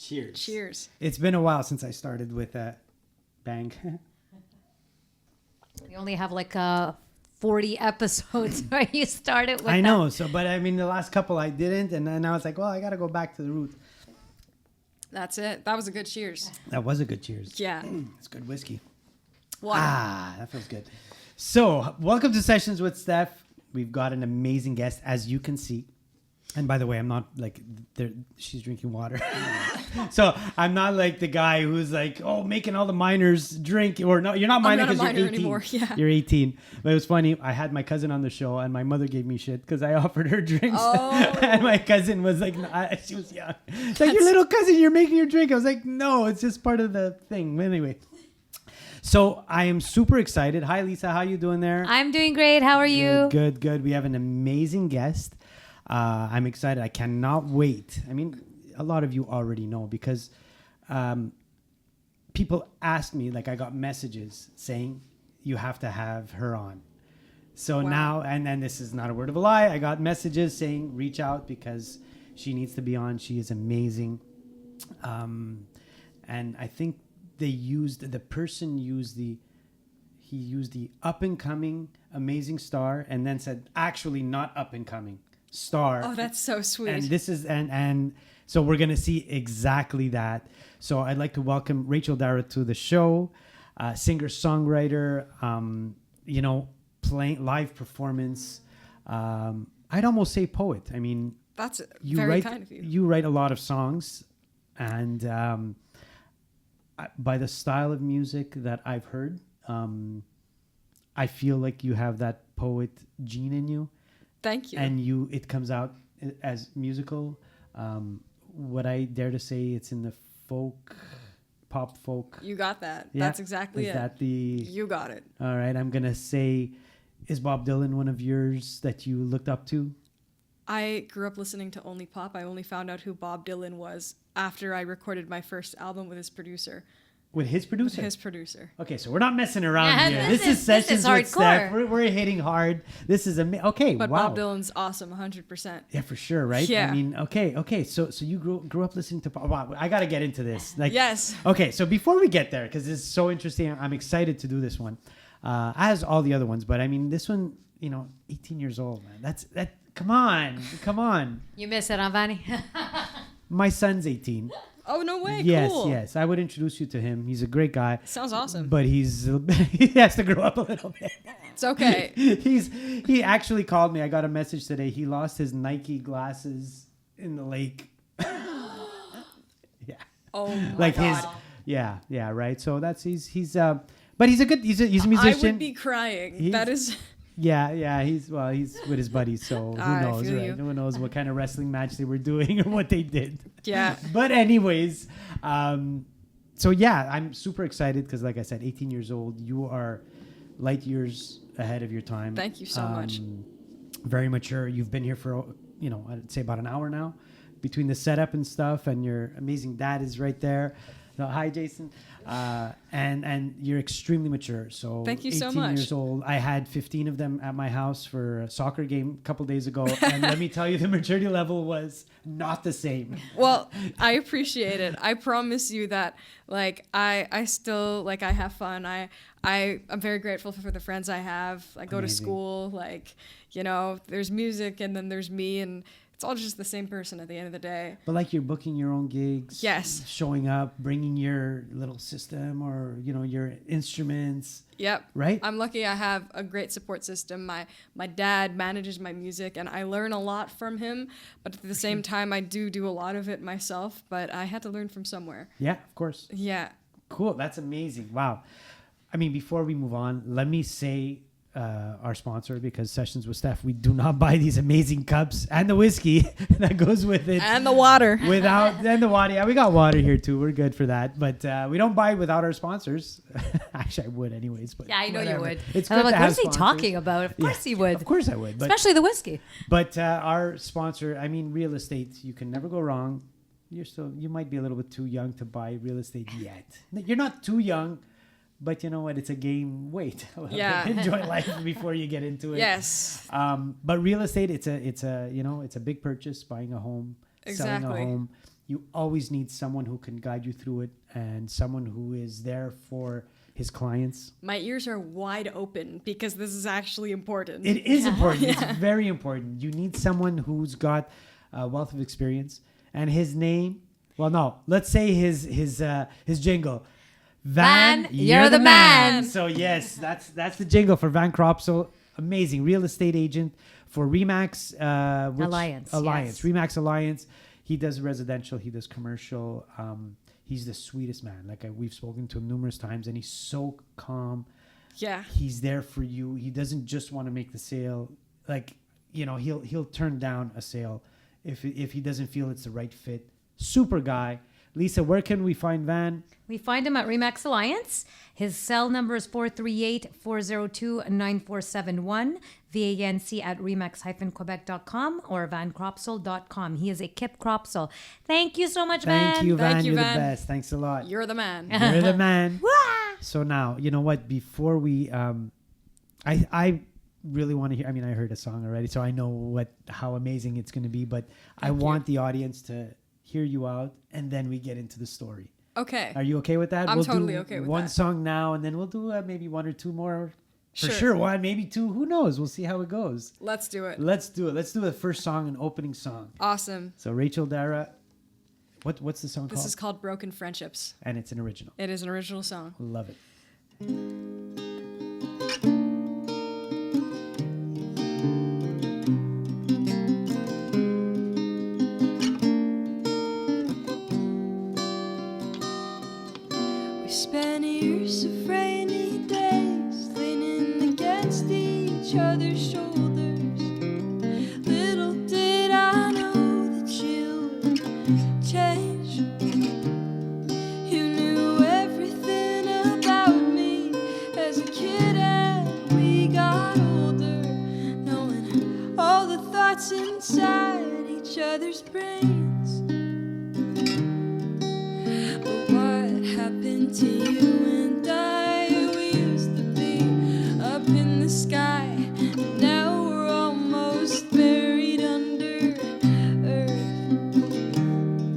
Cheers. Cheers. It's been a while since I started with a bang. We only have like 40 episodes where you started with I know. So, but I mean, the last couple I didn't. And then I was like, well, I got to go back to the roots. That's it. That was a good cheers. That was a good cheers. Yeah. It's good whiskey. Water. That feels good. So, welcome to Sessions with Stef. We've got an amazing guest, as you can see. And by the way, I'm not like, she's drinking water. So, I'm not like the guy who's like, oh, making all the minors drink. Or no, you're not minor because you're 18. Anymore. Yeah. You're 18. But it was funny. I had my cousin on the show and my mother gave me shit because I offered her drinks. Oh. And my cousin was like, she was young. It's like, your little cousin, you're making her drink. I was like, no, it's just part of the thing. Anyway. So I am super excited. Hi, Lisa. How you doing there? I'm doing great. How are you? Good. We have an amazing guest. I'm excited. I cannot wait. I mean, a lot of you already know because people asked me, like I got messages saying you have to have her on. So now, and then this is not a word of a lie. I got messages saying reach out because she needs to be on. She is amazing. And I think he used the up and coming amazing star and then said actually not up and coming star. Oh, that's so sweet. And this is and so we're gonna see exactly that. So I'd like to welcome Rachel Dara to the show, singer songwriter, playing live performance. I'd almost say poet. I mean, that's you very write, kind of you. You write a lot of songs, and by the style of music that I've heard, I feel like you have that poet gene in you. Thank you. And it comes out as musical. What I dare to say, it's in the pop folk. You got that. Yeah? That's exactly Is it. that the? You got it. All right, I'm gonna say, is Bob Dylan one of yours that you looked up to? I grew up listening to only pop. I only found out who Bob Dylan was after I recorded my first album with his producer. With his producer? With his producer. Okay, so we're not messing around Yeah, here. this is Sessions with hardcore. Stef. We're hitting hard. This is okay. But wow. Bob Dylan's awesome, 100%. Yeah, for sure, right? Yeah. I mean, okay. So you grew up listening to pop. Wow, I got to get into this. Like, Yes. Okay, so before we get there, because this is so interesting, I'm excited to do this one, as all the other ones. But I mean, this one, 18 years old, man. That. Come on. You miss it, huh, Vanny? My son's 18. Oh, no way. Yes, Cool. yes. I would introduce you to him. He's a great guy. Sounds awesome. But he has to grow up a little bit. It's okay. He actually called me. I got a message today. He lost his Nike glasses in the lake. Yeah. Oh, my Like God. yeah, right. So but he's a musician. I would be crying. He's- That is... Yeah, he's with his buddies, so who I knows, feel right? you. Who knows what kind of wrestling match they were doing or what they did. Yeah. But anyways, so yeah, I'm super excited because like I said, 18 years old, you are light years ahead of your time. Thank you so much. Very mature. You've been here for, I'd say about an hour now between the setup and stuff, and your amazing dad is right there. So, hi, Jason. And you're extremely mature. So Thank you so 18 much. years old. I had 15 of them at my house for a soccer game a couple days ago. And let me tell you, the maturity level was not the same. Well, I appreciate it. I promise you that, I still, I have fun. I'm very grateful for the friends I have. I go to Amazing. school, there's music and then there's me, and it's all just the same person at the end of the day. But you're booking your own gigs. Yes. Showing up, bringing your little system or, your instruments. Yep. Right? I'm lucky I have a great support system. My dad manages my music, and I learn a lot from him. But at the same time, I do a lot of it myself. But I had to learn from somewhere. Yeah, of course. Yeah. Cool. That's amazing. Wow. I mean, before we move on, let me say our sponsor, because Sessions with Stef, we do not buy these amazing cups and the whiskey that goes with it. And the water. And the water. Yeah, we got water here too. We're good for that. But we don't buy without our sponsors. Actually, I would anyways. But Yeah, I know whatever. you would. It's And I'm good like, to what have is he sponsors. talking about? Of course he would. Of course I would. But, Especially the whiskey. but our sponsor, I mean, real estate, you can never go wrong. You might be a little bit too young to buy real estate yet. You're not too young. But you know what? It's a game. Wait, Yeah. enjoy life before you get into it. Yes. But real estate, it's a big purchase. Buying a home, selling a Exactly. home. you always need someone who can guide you through it and someone who is there for his clients. My ears are wide open because this is actually important. It is important. It's very important. You need someone who's got a wealth of experience. And his name, well, no, let's say his jingle. Van, you're the man. So yes, that's the jingle for Van Cropsel. Amazing real estate agent for Remax Alliance. Yes. Remax Alliance. He does residential. He does commercial. He's the sweetest man. Like we've spoken to him numerous times, and he's so calm. Yeah. He's there for you. He doesn't just want to make the sale. Like, you know, he'll turn down a sale if he doesn't feel it's the right fit. Super guy. Lisa, where can we find Van? We find him at Remax Alliance. His cell number is 438-402-9471. VANC at remax-quebec.com or vancropsel.com. He is a Kip Cropsel. Thank you so much, Van. Thank you, Van. Thank you, You're Van. the best. Thanks a lot. You're the man. You're the man. So now, you know what? Before we, I really want to hear. I mean, I heard a song already, so I know how amazing it's going to be. But I want the audience to hear you out, and then we get into the story. Okay. Are you okay with that? I'm we'll totally do okay with one that. song now, and then we'll do maybe one or two more. For Sure. sure, one, maybe two. Who knows? We'll see how it goes. Let's do it. Let's do it. Let's do the first song, an opening song. Awesome. So Rachel Dara, what's the song This called? is called Broken Friendships. And it's an original. It is an original song. Love it. We spent years of rainy days leaning against each other's shoulders. Little did I know that you would change. You knew everything about me as a kid, and we got older, knowing all the thoughts inside each other's brains. But what happened to you and I? We used to be up in the sky, and now we're almost buried under earth.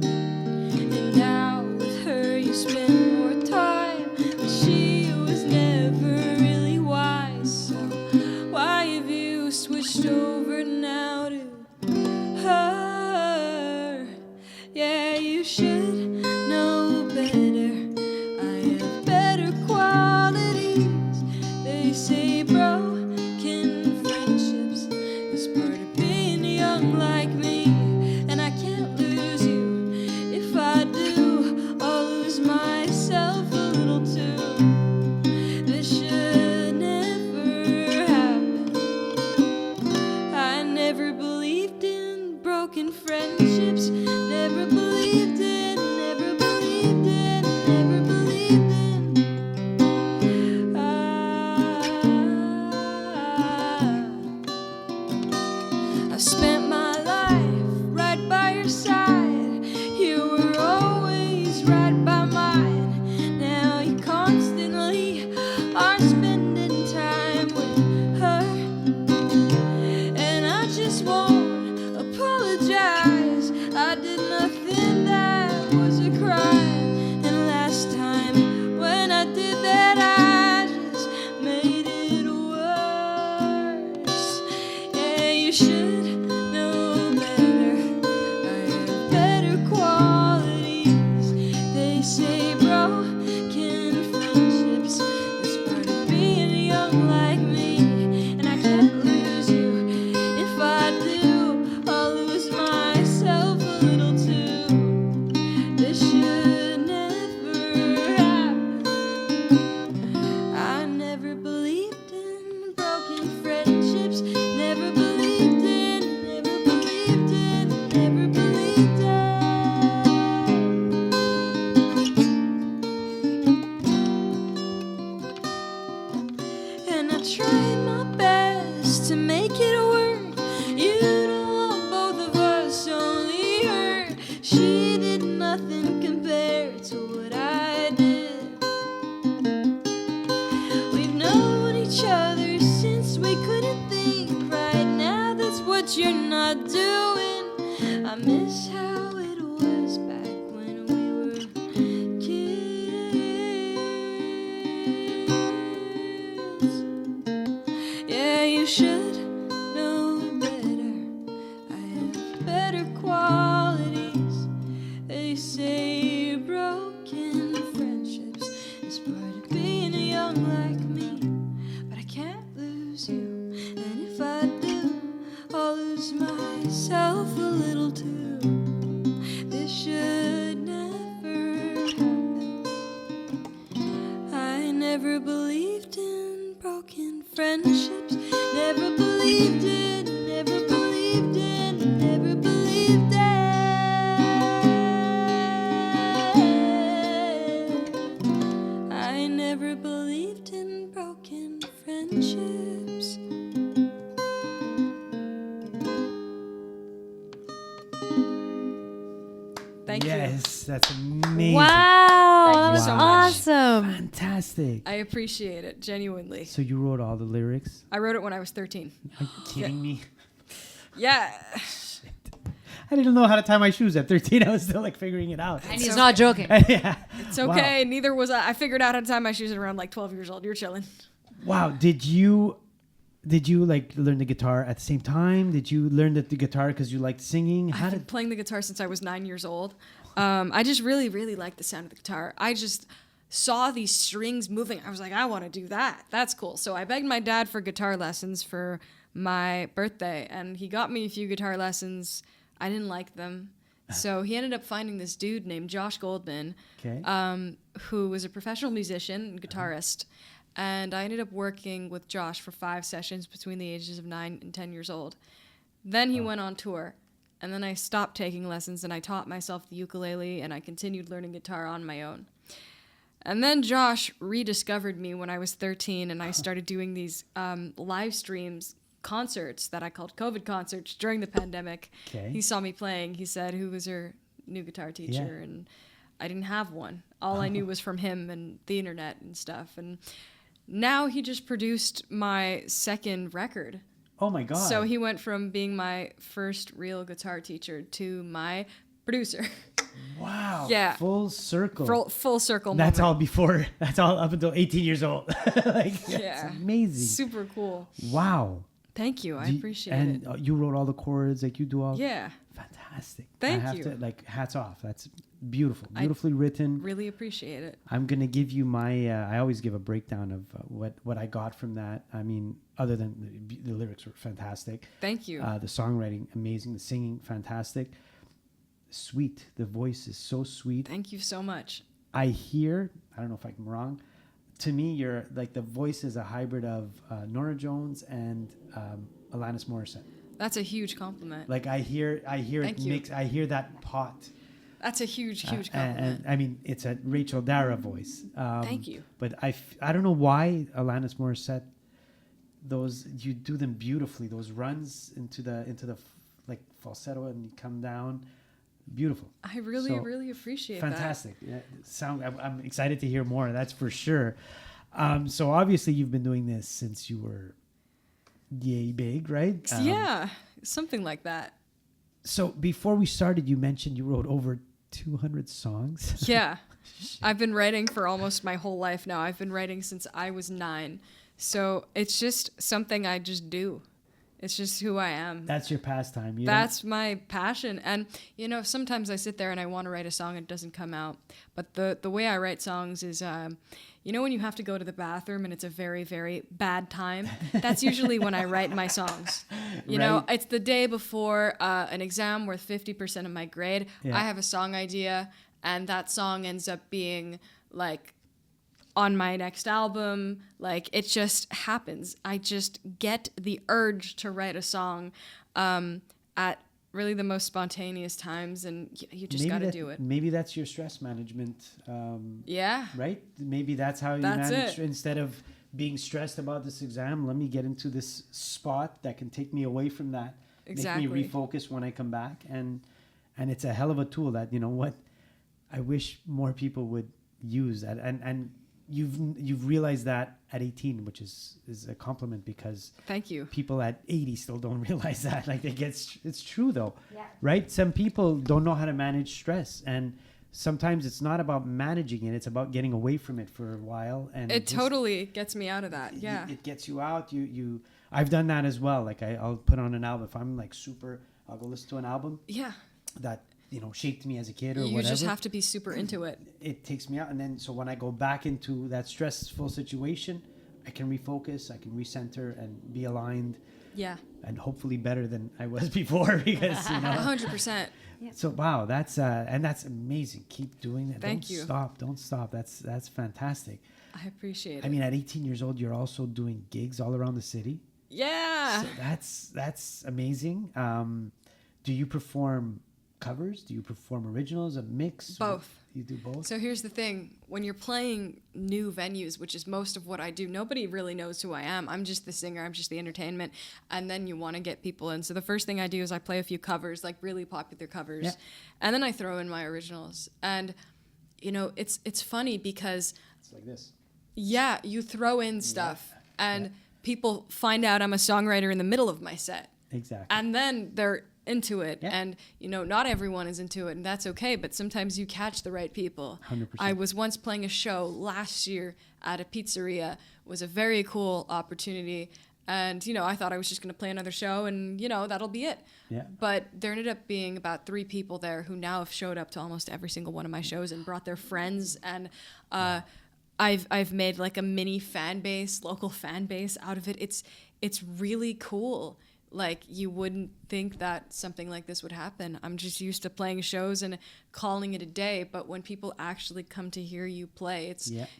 And now with her you spend more time, but she was never really wise. So why have you switched over now to her? Yeah, you should know better. I have better qualities. They say broken friendships is part of being young like me, and I can't lose you. If I do, I'll lose myself a little too. This should never happen. I never believed in broken friendships. Never believed in, never believed in, never believed in. I've spent my life right by your side. You were always right by mine. Now you constantly are spending time with her. And I just won't apologize. I did nothing that was a crime. And last time when I did that, I just made it worse. Yeah, you should know better. I have better qualities. They say broken friendships is part of being young like me, and I can't lose you. If I do, I'll lose myself a little too. This should never happen. I never believed in broken friendships. Never believed in, never believed in, never believed in. And I tried my best to make it work. You don't want both of us, only her. She did nothing compared to what I did. We've known each other since we couldn't think. Right now, that's what you're not doing. I miss how it was back have better qualities. They say broken friendships is part of being young like me, but I can't lose you, and if I do, I'll lose myself a little too. This should never happen. I never believed in broken friendships, never believed in, never believed in, never believed in. I never believed in broken friendships. Thank you. Yes, that's amazing. Wow, Thank that you was so much. awesome. Fantastic. I appreciate it, genuinely. So you wrote all the lyrics? I wrote it when I was 13. Are you kidding me? Yeah. I didn't know how to tie my shoes at 13. I was still like figuring it out. And he's not joking. Yeah. It's okay. Neither was I. I figured out how to tie my shoes at around like 12 years old. You're chilling. Wow. Did you like learn the guitar at the same time? Did you learn the guitar because you liked singing? How I've been did playing the guitar since I was 9 years old. I just really, really liked the sound of the guitar. I just saw these strings moving. I was like, I want to do that. That's cool. So I begged my dad for guitar lessons for my birthday, and he got me a few guitar lessons. I didn't like them. So he ended up finding this dude named Josh Goldman, Okay. who was a professional musician and guitarist. And I ended up working with Josh for 5 sessions between the ages of 9 and 10 years old. Then he went on tour. And then I stopped taking lessons and I taught myself the ukulele and I continued learning guitar on my own. And then Josh rediscovered me when I was 13 and I started doing these live streams, concerts that I called COVID concerts during the pandemic. Okay. He saw me playing. He said, "Who was your new guitar teacher?" Yeah. And I didn't have one. All I knew was from him and the internet and stuff. And now he just produced my second record. Oh my God. So he went from being my first real guitar teacher to my producer. Wow. Yeah. Full circle. Full circle That's moment. all before. That's all up until 18 years old. Like, Yeah. That's amazing. Super cool. Wow. Thank you. I Do you- appreciate and it. you wrote all the chords, like you do all. Yeah. Fantastic. Thank I have you. to like hats off. That's beautiful, I- beautifully written. Really appreciate it. I'm gonna give you my. I always give a breakdown of what I got from that. I mean, other than the lyrics were fantastic. Thank you. The songwriting amazing. The singing fantastic. Sweet. The voice is so sweet. Thank you so much. I hear. I don't know if I'm wrong. To me, you're like the voice is a hybrid of Norah Jones and Alanis Morissette. That's a huge compliment. Like I hear Thank it you. mix. I hear that pot. That's a huge, huge And, compliment. I mean, it's a Rachel Dara voice. Thank you. But I don't know why Alanis Morissette. Those you do them beautifully. Those runs into the like falsetto and you come down, beautiful. I really, So, really appreciate Fantastic. Yeah, I'm excited to hear more. That's for sure. So obviously you've been doing this since you were yay big, right? that. Yeah, something like that. So before we started, you mentioned you wrote over 200 songs. Yeah. I've been writing for almost my whole life now. I've been writing since I was 9. So it's just something I just do. It's just who I am. That's your pastime. You That's my passion. And, you know, sometimes I sit there and I want to write a song and it doesn't come out. But the way I write songs is, you know, when you have to go to the bathroom and it's a very, very bad time? That's usually when I write my songs. You know, Right. it's the day before an exam worth 50% of my grade. Yeah. I have a song idea and that song ends up being like on my next album. Like it just happens. I just get the urge to write a song at really the most spontaneous times, and you just got to do it. Maybe that's your stress management, Yeah. right? Maybe that's how you That's manage. it. Instead of being stressed about this exam, let me get into this spot that can take me away from that. Exactly. Make me refocus when I come back, and it's a hell of a tool that, you know what, I wish more people would use that, and you've realized that at 18, which is a compliment, because Thank you. people at 80 still don't realize that. Like it's true though, right? Some people don't know how to manage stress, and sometimes it's not about managing it; it's about getting away from it for a while. And It just- totally gets me out of that. Yeah. it gets you out. I've done that as well. Like I'll put on an album if I'm like super I'll go listen to an album Yeah. that, shaped me as a kid or You whatever. just have to be super into it. It takes me out. And then, so when I go back into that stressful situation, I can refocus, I can recenter and be aligned Yeah. and hopefully better than I was before because, 100%. So, wow, that's amazing. Keep doing that. Thank you. Don't stop. That's fantastic. I appreciate it. I mean, at 18 years old, you're also doing gigs all around the city. Yeah. So that's amazing. Do you perform covers? Do you perform originals? A mix? Both. You do both? So here's the thing. When you're playing new venues, which is most of what I do, nobody really knows who I am. I'm just the singer. I'm just the entertainment. And then you want to get people in. So the first thing I do is I play a few covers, like really popular covers. Yeah. And then I throw in my originals. And, it's funny because, It's like this. yeah, you throw in stuff. And people find out I'm a songwriter in the middle of my set. Exactly. And then they're into it. Yeah. And, not everyone is into it, and that's okay. But sometimes you catch the right people. 100%. I was once playing a show last year at a pizzeria. It was a very cool opportunity. And, I thought I was just going to play another show and, that'll be it. Yeah. But there ended up being about 3 people there who now have showed up to almost every single one of my shows and brought their friends. And I've made like a mini fan base, local fan base out of it. It's really cool. Like, you wouldn't think that something like this would happen. I'm just used to playing shows and calling it a day. But when people actually come to hear you play,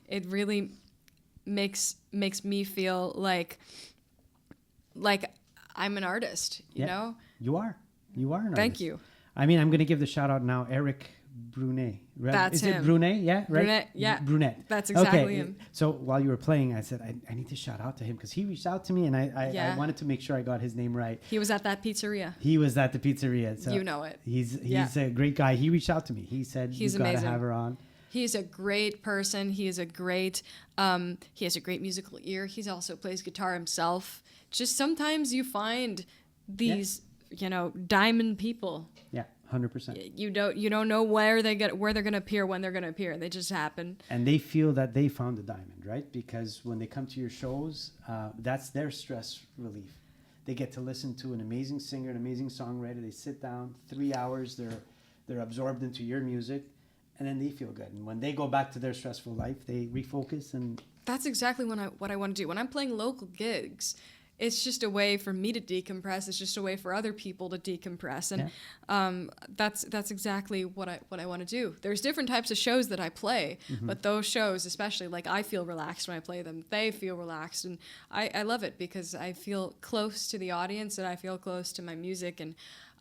it really makes me feel like I'm an artist, you know? You are an artist. Thank you. I mean, I'm going to give the shout out now, Eric Brunet. Right? That's Is him. it Brunet? Yeah, right? Brunet, yeah. Brunet. That's exactly okay. him. So while you were playing, I said, I need to shout out to him because he reached out to me and I wanted to make sure I got his name right. He was at that pizzeria. He was at the pizzeria. So You know it. He's a great guy. He reached out to me. He said, He's you got to amazing. have her on. He's a great person. He has a great musical ear. He also plays guitar himself. Just sometimes you find these, diamond people. Yeah, 100%. You don't know where they're gonna appear, when they're gonna appear. They just happen. And they feel that they found a diamond, right? Because when they come to your shows, that's their stress relief. They get to listen to an amazing singer, an amazing songwriter. They sit down 3 hours. They're absorbed into your music, and then they feel good. And when they go back to their stressful life, they refocus. And That's exactly what I want to do. When I'm playing local gigs, it's just a way for me to decompress. It's just a way for other people to decompress, and that's exactly what I want to do. There's different types of shows that I play, but those shows, especially, like, I feel relaxed when I play them. They feel relaxed, and I love it because I feel close to the audience and I feel close to my music, and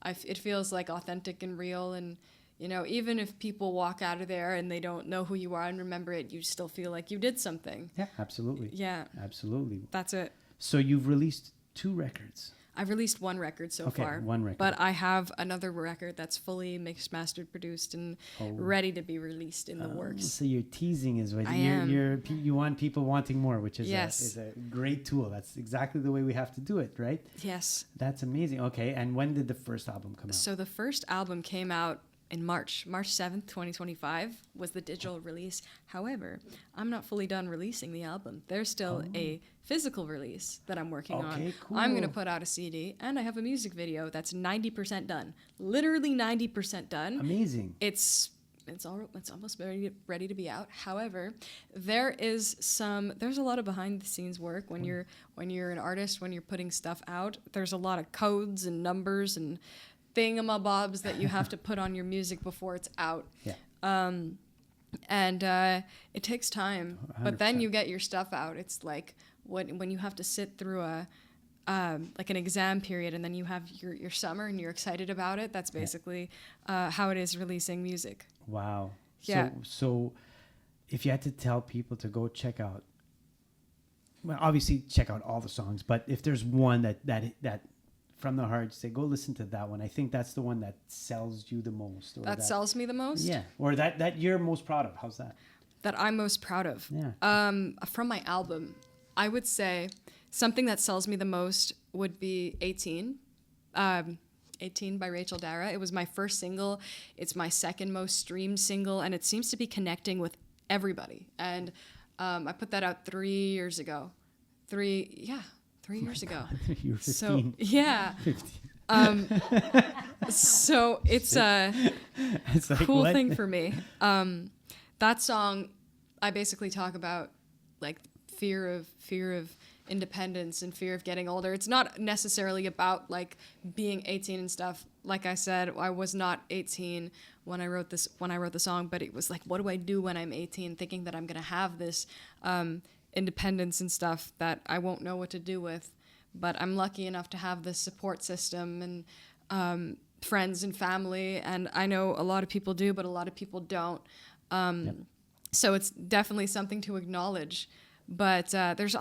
it feels like authentic and real. And even if people walk out of there and they don't know who you are and remember it, you still feel like you did something. yeah, absolutely. Yeah, Absolutely. that's it. So you've released 2 records. I've released 1 record so Okay, far. 1 record. But I have another record that's fully mixed, mastered, produced, and ready to be released in the works. So you're teasing is what I you want people wanting more, which is Yes. is a great tool. That's exactly the way we have to do it, right? Yes. That's amazing. Okay, and when did the first album come out? So the first album came out in March 7th, 2025 was the digital release. However, I'm not fully done releasing the album. There's still a physical release that I'm working on. Okay, cool. I'm going to put out a CD, and I have a music video that's 90% done. Literally 90% done. Amazing. It's almost ready to be out. However, there's a lot of behind the scenes work when you're an artist, when you're putting stuff out. There's a lot of codes and numbers and thingamabobs that you have to put on your music before it's out. Yeah. And it takes time, but then 100%. you get your stuff out. It's like when you have to sit through like an exam period, and then you have your summer and you're excited about it. That's basically how it is releasing music. Wow. Yeah. So if you had to tell people to go check out, well, obviously check out all the songs, but if there's one that from the heart, say go listen to that one. I think that's the one that sells you the most. Or That sells me the most. Yeah. Or that you're most proud of. How's that? That I'm most proud of. Yeah. From my album, I would say something that sells me the most would be 18. 18 by Rachel Dara. It was my first single. It's my second most streamed single, and it seems to be connecting with everybody. And I put that out 3 years ago. 3 years ago. You're 15. So, yeah. 15. So it's a It's like, cool what? thing for me. That song, I basically talk about like fear of independence and fear of getting older. It's not necessarily about like being 18 and stuff. Like I said, I was not 18 when I wrote the song, but it was like, what do I do when I'm 18, thinking that I'm gonna have this independence and stuff that I won't know what to do with. But I'm lucky enough to have this support system and friends and family, and I know a lot of people do, but a lot of people don't. So it's definitely something to acknowledge. But there's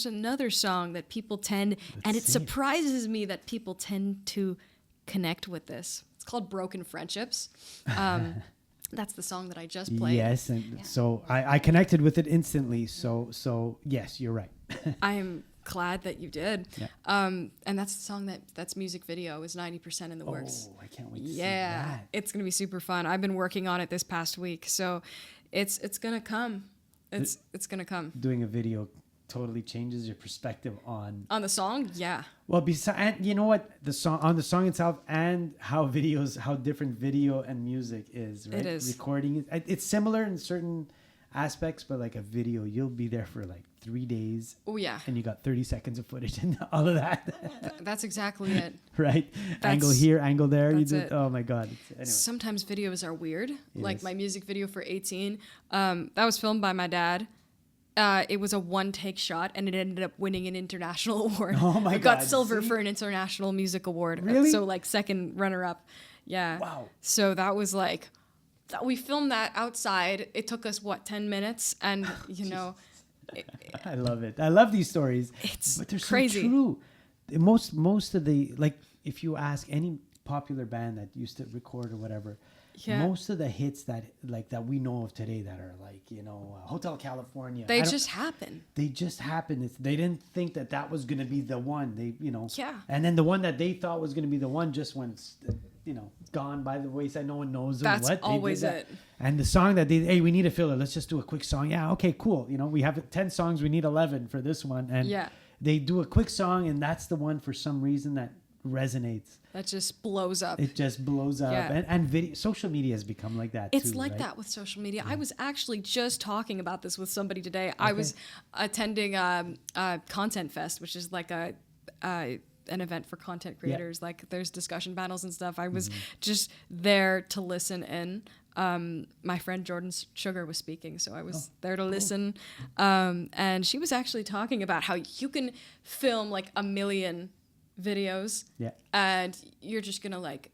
another song that people tend, and it surprises me that people tend to connect with this. It's called Broken Friendships. That's the song that I just played. Yes, and so I connected with it instantly. So yes, you're right. I am glad that you did. Yeah. And that's the song that's music video is 90% in the works. Oh, I can't wait to see Yeah, that. it's gonna be super fun. I've been working on it this past week, so it's gonna come. It's gonna come. Doing a video totally changes your perspective on On the song, yeah. well, besides, you know what, the song itself, and how different video and music is, right? It is. Recording it's similar in certain aspects, but like a video, you'll be there for like 3 days. Oh yeah, And you got 30 seconds of footage and all of that. that's exactly it. Right? Angle here, angle there. You that's do it. Oh my God. Anyway. Sometimes videos are weird. Like is. my music video for 18, that was filmed by my dad. It was a one-take shot, and it ended up winning an international award. Oh my It got God, silver see? for an international music award. Really? So like second runner-up. Yeah. Wow. So that was like, we filmed that outside. It took us 10 minutes, and you know, I love it. I love these stories. It's but they're crazy. so true. Most of the, like, if you ask any popular band that used to record or whatever, Yeah. most of the hits that we know of today that are like, Hotel California, they just happen. they just happened. They didn't think that was going to be the one. Yeah. And then the one that they thought was going to be the one just went, gone by the wayside. No one knows That's what. They did always that. it. And the song that hey, we need a filler. Let's just do a quick song. Yeah, okay, cool. We have 10 songs. We need 11 for this one. And Yeah. they do a quick song, and that's the one for some reason that resonates. That just blows up. It just blows up. Yeah. And video, social media has become like that It's too, like right? that with social media. I was actually just talking about this with somebody today. I was attending Content Fest, which is like an event for content creators. Like there's discussion panels and stuff. I was just there to listen in. My friend Jordan Sugar was speaking, so I was there to listen. And she was actually talking about how you can film like 1 million videos, and you're just gonna like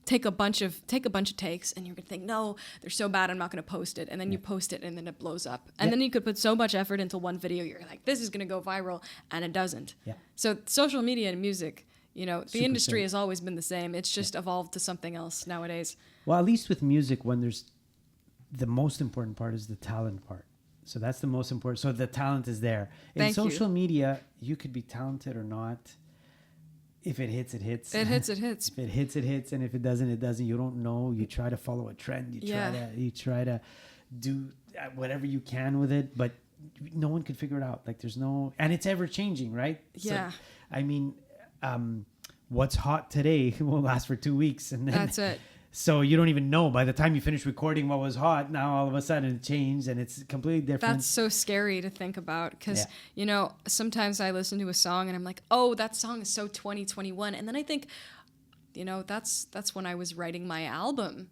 take a bunch of takes, and you're gonna think, no, they're so bad, I'm not gonna post it, and then you post it, and then it blows up, and then you could put so much effort into one video, you're like, this is gonna go viral, and it doesn't. So social media and music, the Super industry simple. has always been the same. It's just evolved to something else nowadays. Well, at least with music, when there's the most important part is the talent part. So that's the most important. So the talent is there. In Thank you. social media, you could be talented or not. If it hits, it hits. It hits, it hits. If it hits, it hits, and if it doesn't, it doesn't. You don't know. You try to follow a trend. You try to do whatever you can with it, but no one could figure it out. Like there's no, and it's ever changing, right? Yeah. So, I mean, what's hot today will last for 2 weeks, and then That's it. So you don't even know by the time you finish recording what was hot. Now all of a sudden it changed, and it's completely different. That's so scary to think about because, sometimes I listen to a song and I'm like, oh, that song is so 2021. And then I think, that's when I was writing my album.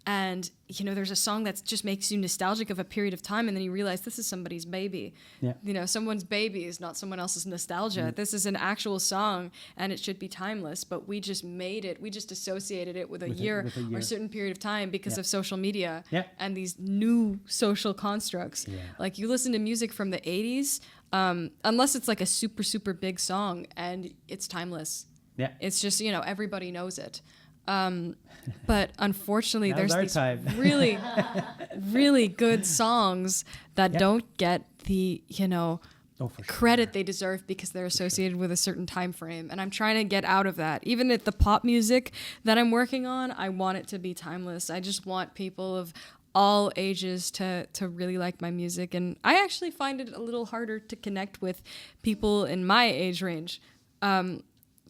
And, there's a song that just makes you nostalgic of a period of time. And then you realize this is somebody's baby. Yeah. Someone's baby is not someone else's nostalgia. This is an actual song and it should be timeless. But we just made it. We just associated it with a year or a certain period of time because of social media and these new social constructs. Yeah. Like you listen to music from the 80s, unless it's like a super, super big song and it's timeless. Yeah. It's just, everybody knows it. But unfortunately, there's our these time. really, really good songs that don't get the, for sure. credit they deserve because they're associated with a certain time frame. And I'm trying to get out of that. Even at the pop music that I'm working on, I want it to be timeless. I just want people of all ages to really like my music. And I actually find it a little harder to connect with people in my age range.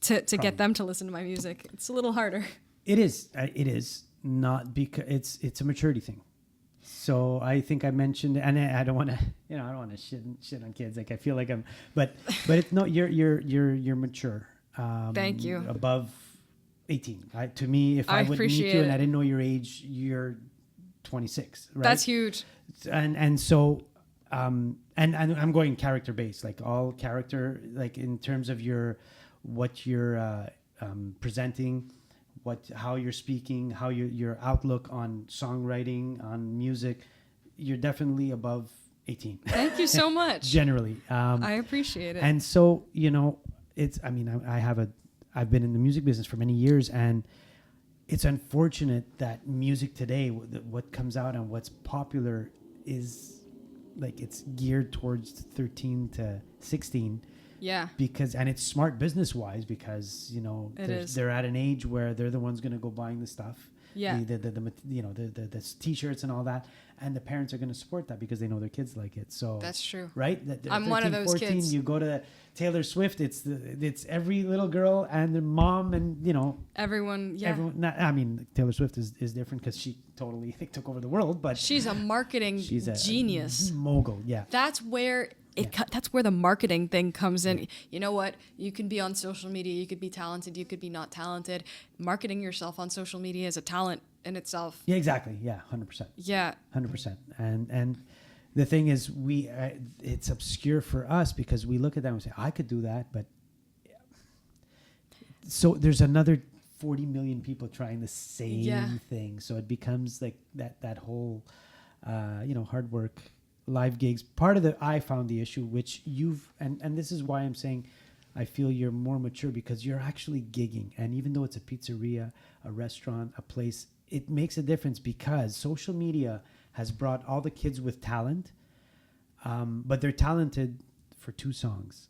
to get them to listen to my music. It's a little harder. It is. It is not because it's a maturity thing. So I think I mentioned, and I don't want to, I don't want to shit on kids. Like I feel like but it's no, you're mature. Thank you. Above 18. To me, if I would meet appreciate you and it. I didn't know your age, you're 26, right? That's huge. And so, and I'm going character based, like all character, like in terms of what you're presenting, how you're speaking, how your outlook on songwriting, on music, you're definitely above 18. Thank you so much. Generally. I appreciate it. And so, I've been in the music business for many years, and it's unfortunate that music today, what comes out and what's popular is like it's geared towards 13 to 16. Yeah. And it's smart business wise because they're at an age where they're the ones going to go buying the stuff, the t-shirts and all that, and the parents are going to support that because they know their kids like it. So that's true, right? I'm 13, one of those 14, kids. You go to Taylor Swift, it's every little girl and their mom and everyone. Yeah, everyone. Taylor Swift is different because she totally took over the world, but she's a marketing genius, mogul. Yeah, that's where. That's where the marketing thing comes in. You know what? You can be on social media. You could be talented. You could be not talented. Marketing yourself on social media is a talent in itself. Yeah, exactly. Yeah, 100%. Yeah, 100%. And the thing is, it's obscure for us because we look at that and we say, I could do that, but so there's another 40 million people trying the same thing. So it becomes like that whole, hard work. Live gigs. I found the issue, which and this is why I'm saying I feel you're more mature because you're actually gigging. And even though it's a pizzeria, a restaurant, a place, it makes a difference because social media has brought all the kids with talent, but they're talented for 2 songs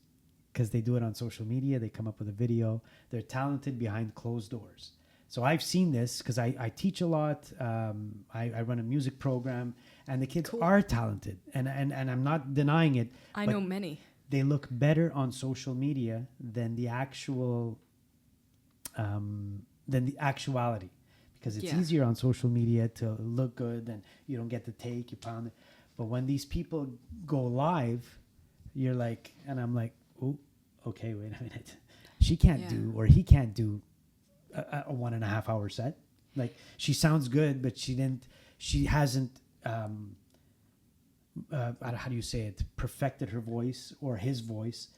because they do it on social media. They come up with a video. They're talented behind closed doors. So I've seen this because I teach a lot. I run a music program, and the kids are talented, and I'm not denying it. I know many. They look better on social media than the actuality, because it's easier on social media to look good, and you don't get the take, you pound it. But when these people go live, you're like, and I'm like, oh, okay, wait a minute, she can't do, or he can't do a 1.5 hour set. Like she sounds good, but she hasn't how do you say it, perfected her voice or his voice.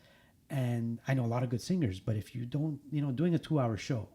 And I know a lot of good singers, but if you don't, doing a 2-hour show,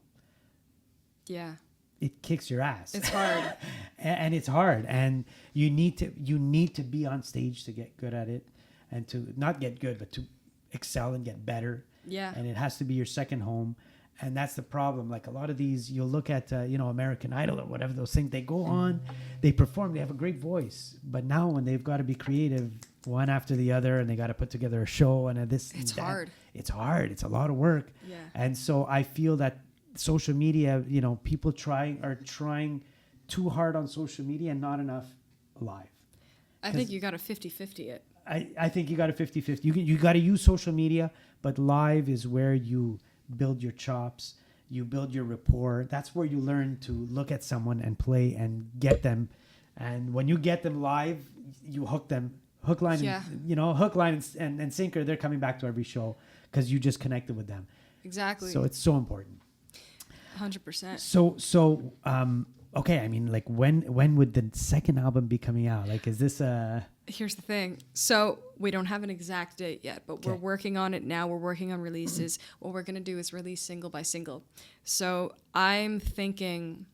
it kicks your ass. It's hard. And it's hard, and you need to be on stage to get good at it, and to not get good, but to excel and get better. And it has to be your second home. And that's the problem. Like a lot of these, you'll look at, American Idol or whatever, those things, they go on, they perform, they have a great voice. But now when they've got to be creative one after the other, and they got to put together a show and it's hard. It's hard. It's a lot of work. Yeah. And so I feel that social media, people are trying too hard on social media and not enough live. I think you got a 50-50 it. I think you got a 50-50. You got to use social media, but live is where you build your chops, you build your rapport. That's where you learn to look at someone and play and get them. And when you get them live, you hook them, hook, line, and sinker. They're coming back to every show because you just connected with them. Exactly. So it's so important. 100%. So okay. I mean, like when would the second album be coming out? Like, is this Here's the thing. So we don't have an exact date yet, but we're working on it now. We're working on releases. What we're going to do is release single by single. So I'm thinking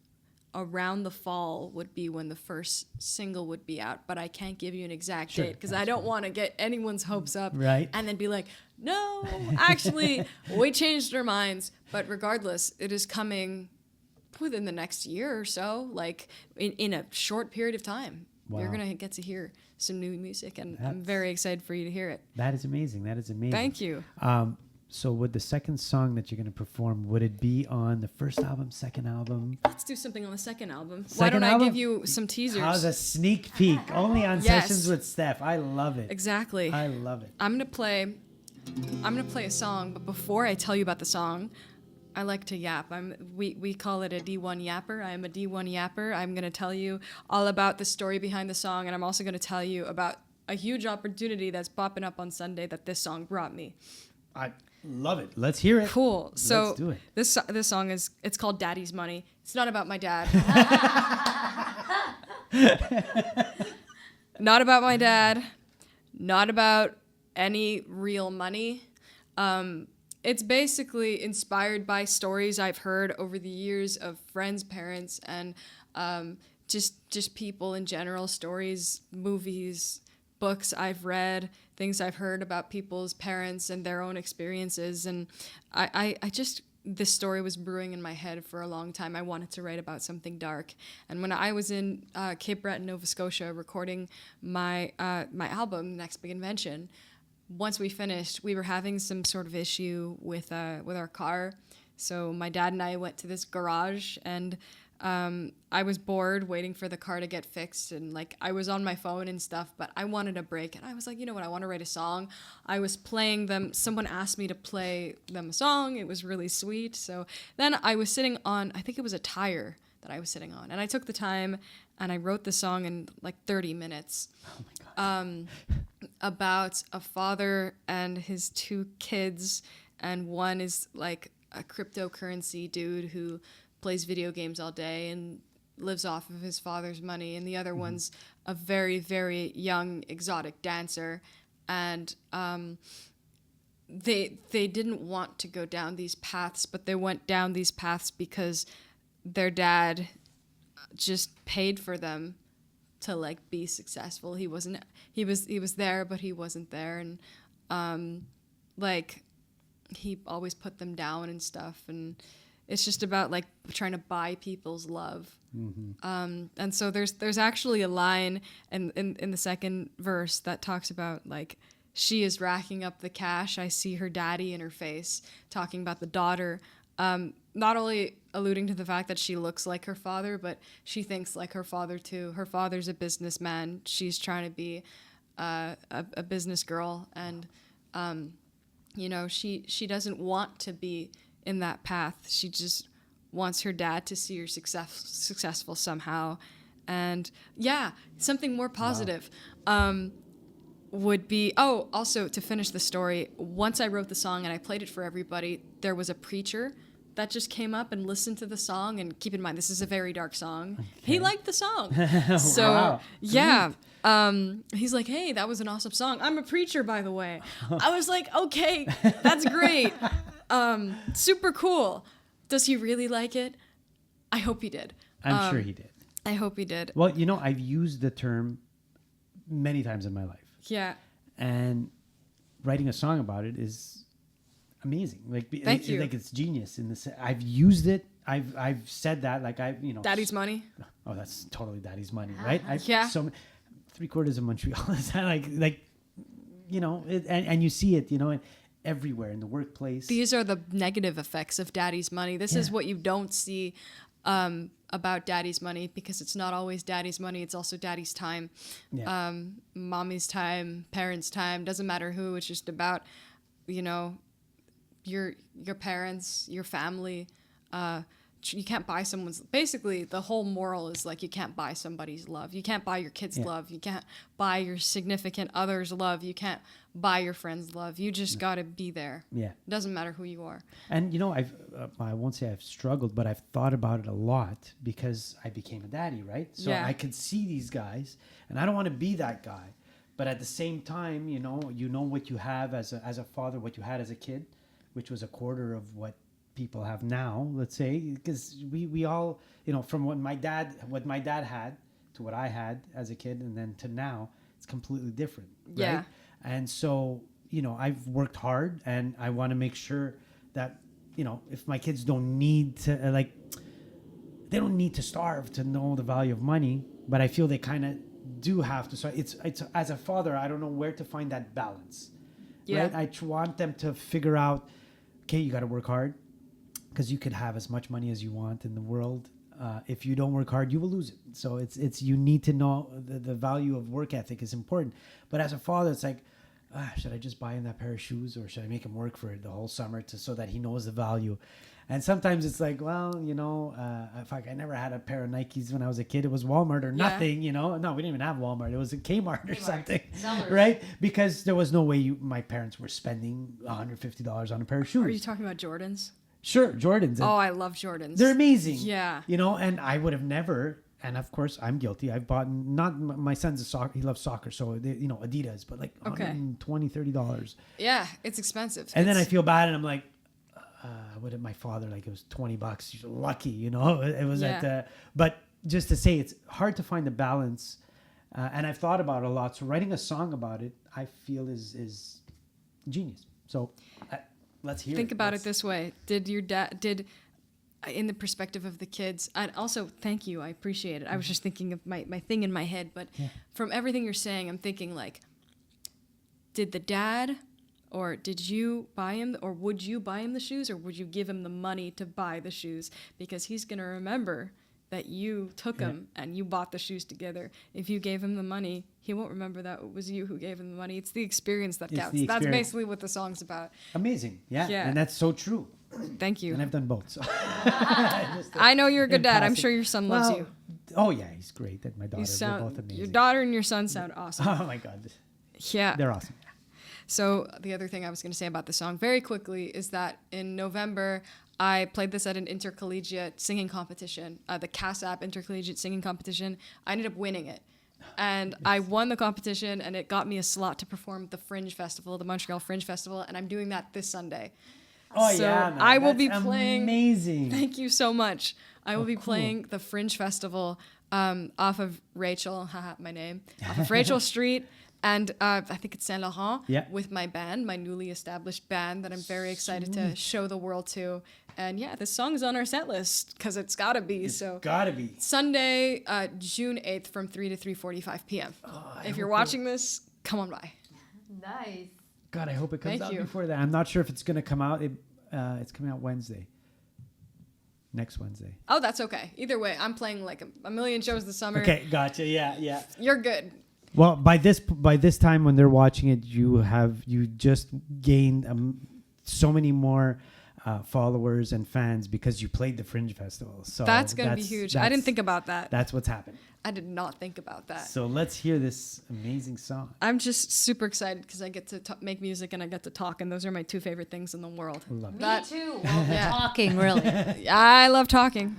around the fall would be when the first single would be out, but I can't give you an exact date because I don't want to get anyone's hopes up and then be like, no, actually, we changed our minds. But regardless, it is coming within the next year or so, like in a short period of time. Wow. You're going to get to hear some new music, and I'm very excited for you to hear it. That is amazing. Thank you. So would the second song that you're going to perform, would it be on the first album, second album? Let's do something on the second album. Why don't I give you some teasers? How's a sneak peek? Only on Sessions with Stef. I love it. Exactly. I love it. I'm going to play a song, but before I tell you about the song, I like to yap. We call it a D1 yapper. I am a D1 yapper. I'm going to tell you all about the story behind the song, and I'm also going to tell you about a huge opportunity that's popping up on Sunday that this song brought me. I love it. Let's hear it. Cool. So let's do it. This song it's called Daddy's Money. It's not about my dad. Not about my dad. Not about any real money. It's basically inspired by stories I've heard over the years of friends, parents, and just people in general. Stories, movies, books I've read, things I've heard about people's parents and their own experiences. And I just, this story was brewing in my head for a long time. I wanted to write about something dark. And when I was in Cape Breton, Nova Scotia, recording my album, Next Big Invention, once we finished, we were having some sort of issue with our car. So my dad and I went to this garage, and I was bored waiting for the car to get fixed, and like I was on my phone and stuff, but I wanted a break, and I was like, you know what, I want to write a song. I was playing them. Someone asked me to play them a song. It was really sweet. So then I was sitting on, I think it was a tire that I was sitting on, and I took the time and I wrote the song in like 30 minutes. Oh my God. About a father and his two kids, and one is like a cryptocurrency dude who plays video games all day and lives off of his father's money, and the other one's a very, very young exotic dancer, and they didn't want to go down these paths, but they went down these paths because their dad just paid for them to like be successful. He was there, but he wasn't there, and like he always put them down and stuff, and it's just about like trying to buy people's love. And so there's actually a line in the second verse that talks about like, she is racking up the cash, I see her daddy in her face, talking about the daughter. Not only alluding to the fact that she looks like her father, but she thinks like her father too. Her father's a businessman. She's trying to be a business girl, and you know, she doesn't want to be in that path. She just wants her dad to see her successful somehow. And yeah, something more positive. Wow. Would be, also to finish the story, once I wrote the song and I played it for everybody, there was a preacher that just came up and listened to the song, and keep in mind, this is a very dark song. Okay. He liked the song. So, wow. Yeah. He's like, hey, that was an awesome song. I'm a preacher, by the way. I was like, okay, that's great. Super cool. Does he really like it? I hope he did. I'm sure he did. I hope he did. Well, you know, I've used the term many times in my life. Yeah. And writing a song about it is amazing. Like, Thank you. Like it's genius in this. I've used it. I've said that. Like Daddy's money. Oh, that's totally daddy's money, right? Yeah. So 3/4 of Montreal is like you know, and you see it, you know, everywhere in the workplace. These are the negative effects of daddy's money. This is what you don't see about daddy's money, because it's not always daddy's money. It's also daddy's time, mommy's time, parents' time. Doesn't matter who. It's just about, you know, your parents, your family. You can't buy someone's. Basically, the whole moral is like, you can't buy somebody's love. You can't buy your kids' love. You can't buy your significant other's love. You can't buy your friend's love. You just got to be there. Yeah. It doesn't matter who you are. And you know, I won't say I've struggled, but I've thought about it a lot because I became a daddy, right? So I could see these guys, and I don't want to be that guy. But at the same time, you know what you have as a father, what you had as a kid, which was 1/4 of what people have now, let's say, because we all, you know, from what my dad had to what I had as a kid, and then to now, it's completely different, right? Yeah. And so, you know, I've worked hard, and I want to make sure that, you know, if my kids don't need to they don't need to starve to know the value of money, but I feel they kind of do have to. So it's as a father, I don't know where to find that balance. Yeah. Right? I want them to figure out, okay, you got to work hard, because you could have as much money as you want in the world. If you don't work hard, you will lose it. So it's you need to know the value of work ethic is important. But as a father, it's like, should I just buy him that pair of shoes, or should I make him work for it the whole summer so that he knows the value? And sometimes it's like, well, I never had a pair of Nikes when I was a kid. It was Walmart or nothing, No, we didn't even have Walmart. It was a Kmart or something, right? Because there was no way my parents were spending $150 on a pair of shoes. Are you talking about Jordans? Sure, Jordans. Oh, I love Jordans. They're amazing. Yeah. And I would have never, and of course I'm guilty. I've bought, not my son's a soccer, he loves soccer, so Adidas, but like $120, $30. Yeah, it's expensive. And then I feel bad, and I'm like, what did my father, like, it was $20. You're lucky, it was but just to say, it's hard to find the balance, and I've thought about it a lot. So writing a song about it, I feel is genius. So let's hear. Think about it this way: did your dad in the perspective of the kids? And also, thank you, I appreciate it. I was just thinking of my thing in my head, but from everything you're saying, I'm thinking like, did the dad? Or did you buy him, or would you buy him the shoes, or would you give him the money to buy the shoes? Because he's going to remember that you took him and you bought the shoes together. If you gave him the money, he won't remember that it was you who gave him the money. It's the experience that counts. That's basically what the song's about. Amazing. Yeah. And that's so true. Thank you. And I've done both. So. I know you're a good dad. I'm sure your son loves you. Oh, yeah, he's great. And my daughter, they're both amazing. Your daughter and your son sound awesome. Oh, my God. Yeah. They're awesome. So the other thing I was going to say about the song very quickly is that in November, I played this at an intercollegiate singing competition, the CASAP intercollegiate singing competition. I ended up winning it. And I won the competition, and it got me a slot to perform at the Fringe Festival, the Montreal Fringe Festival, and I'm doing that this Sunday. Oh, so yeah, man. I will be playing. Amazing. Thank you so much. I will be playing the Fringe Festival off of Rachel, haha, my name, off of Rachel Street. And I think it's Saint Laurent with my band, my newly established band that I'm very excited to show the world to. And this song is on our set list because it's got to be. It's got to be. Sunday, June 8th from 3 to 3:45 p.m. If you're watching this, come on by. Nice. God, I hope it comes out before that. I'm not sure if it's going to come out. It's coming out Wednesday. Next Wednesday. Oh, that's okay. Either way, I'm playing like a million shows this summer. Okay, gotcha. Yeah. You're good. Well, by this time when they're watching it, you just gained so many more followers and fans because you played the Fringe Festival. So that's gonna be huge. I didn't think about that. That's what's happened. I did not think about that. So let's hear this amazing song. I'm just super excited because I get to make music and I get to talk, and those are my two favorite things in the world. Love Me too. Well, talking, really. I love talking.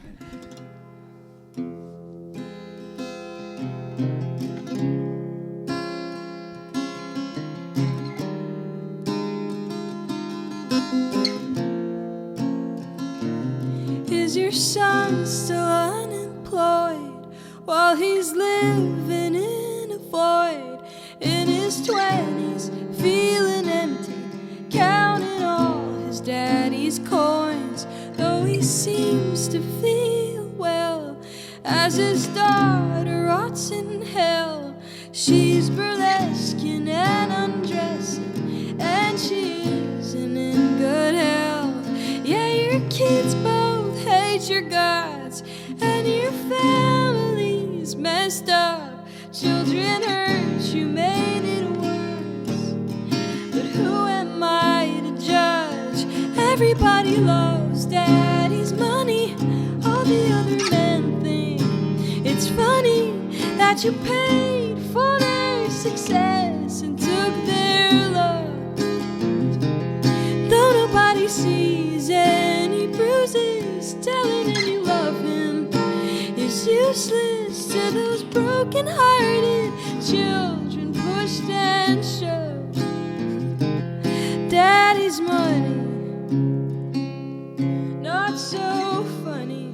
Is your son still unemployed while he's living in a void? In his 20s, feeling empty, counting all his daddy's coins, though he seems to feel well as his daughter rots in hell. She's burlesquing and undressing, and she isn't in good health. Yeah, your kids both hate your guts, and your family's messed up. Children hurt you, made it worse, but who am I to judge? Everybody loves daddy's money. All the other men think it's funny that you paid for their success and took their love. Though nobody sees any bruises, telling him you love him is useless to those broken-hearted children pushed and shoved. Daddy's money, not so funny.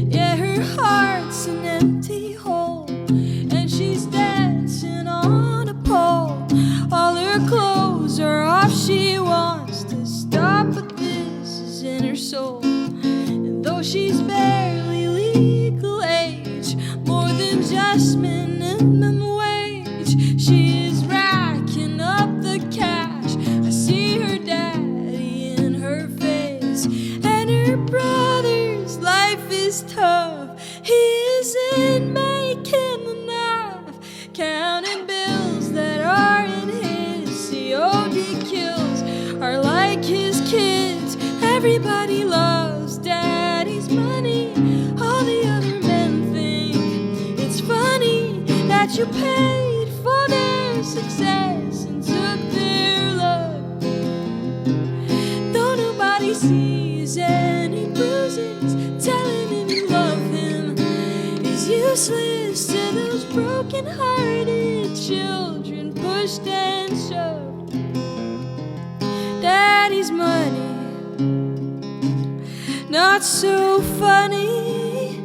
Yeah, her heart's an empty hole, and she's dancing on a pole. All her clothes are off, she wants to stop, but this is in her soul. And though she's barely legal age, more than just minimum wage, she is racking up the cash. I see her daddy in her face, and her brother's life is tough. He isn't making enough. Everybody loves daddy's money. All the other men think it's funny that you paid for their success and took their love. Though nobody sees any bruises, telling him you love him is useless to those broken-hearted children pushed and shoved. Daddy's money, not so funny.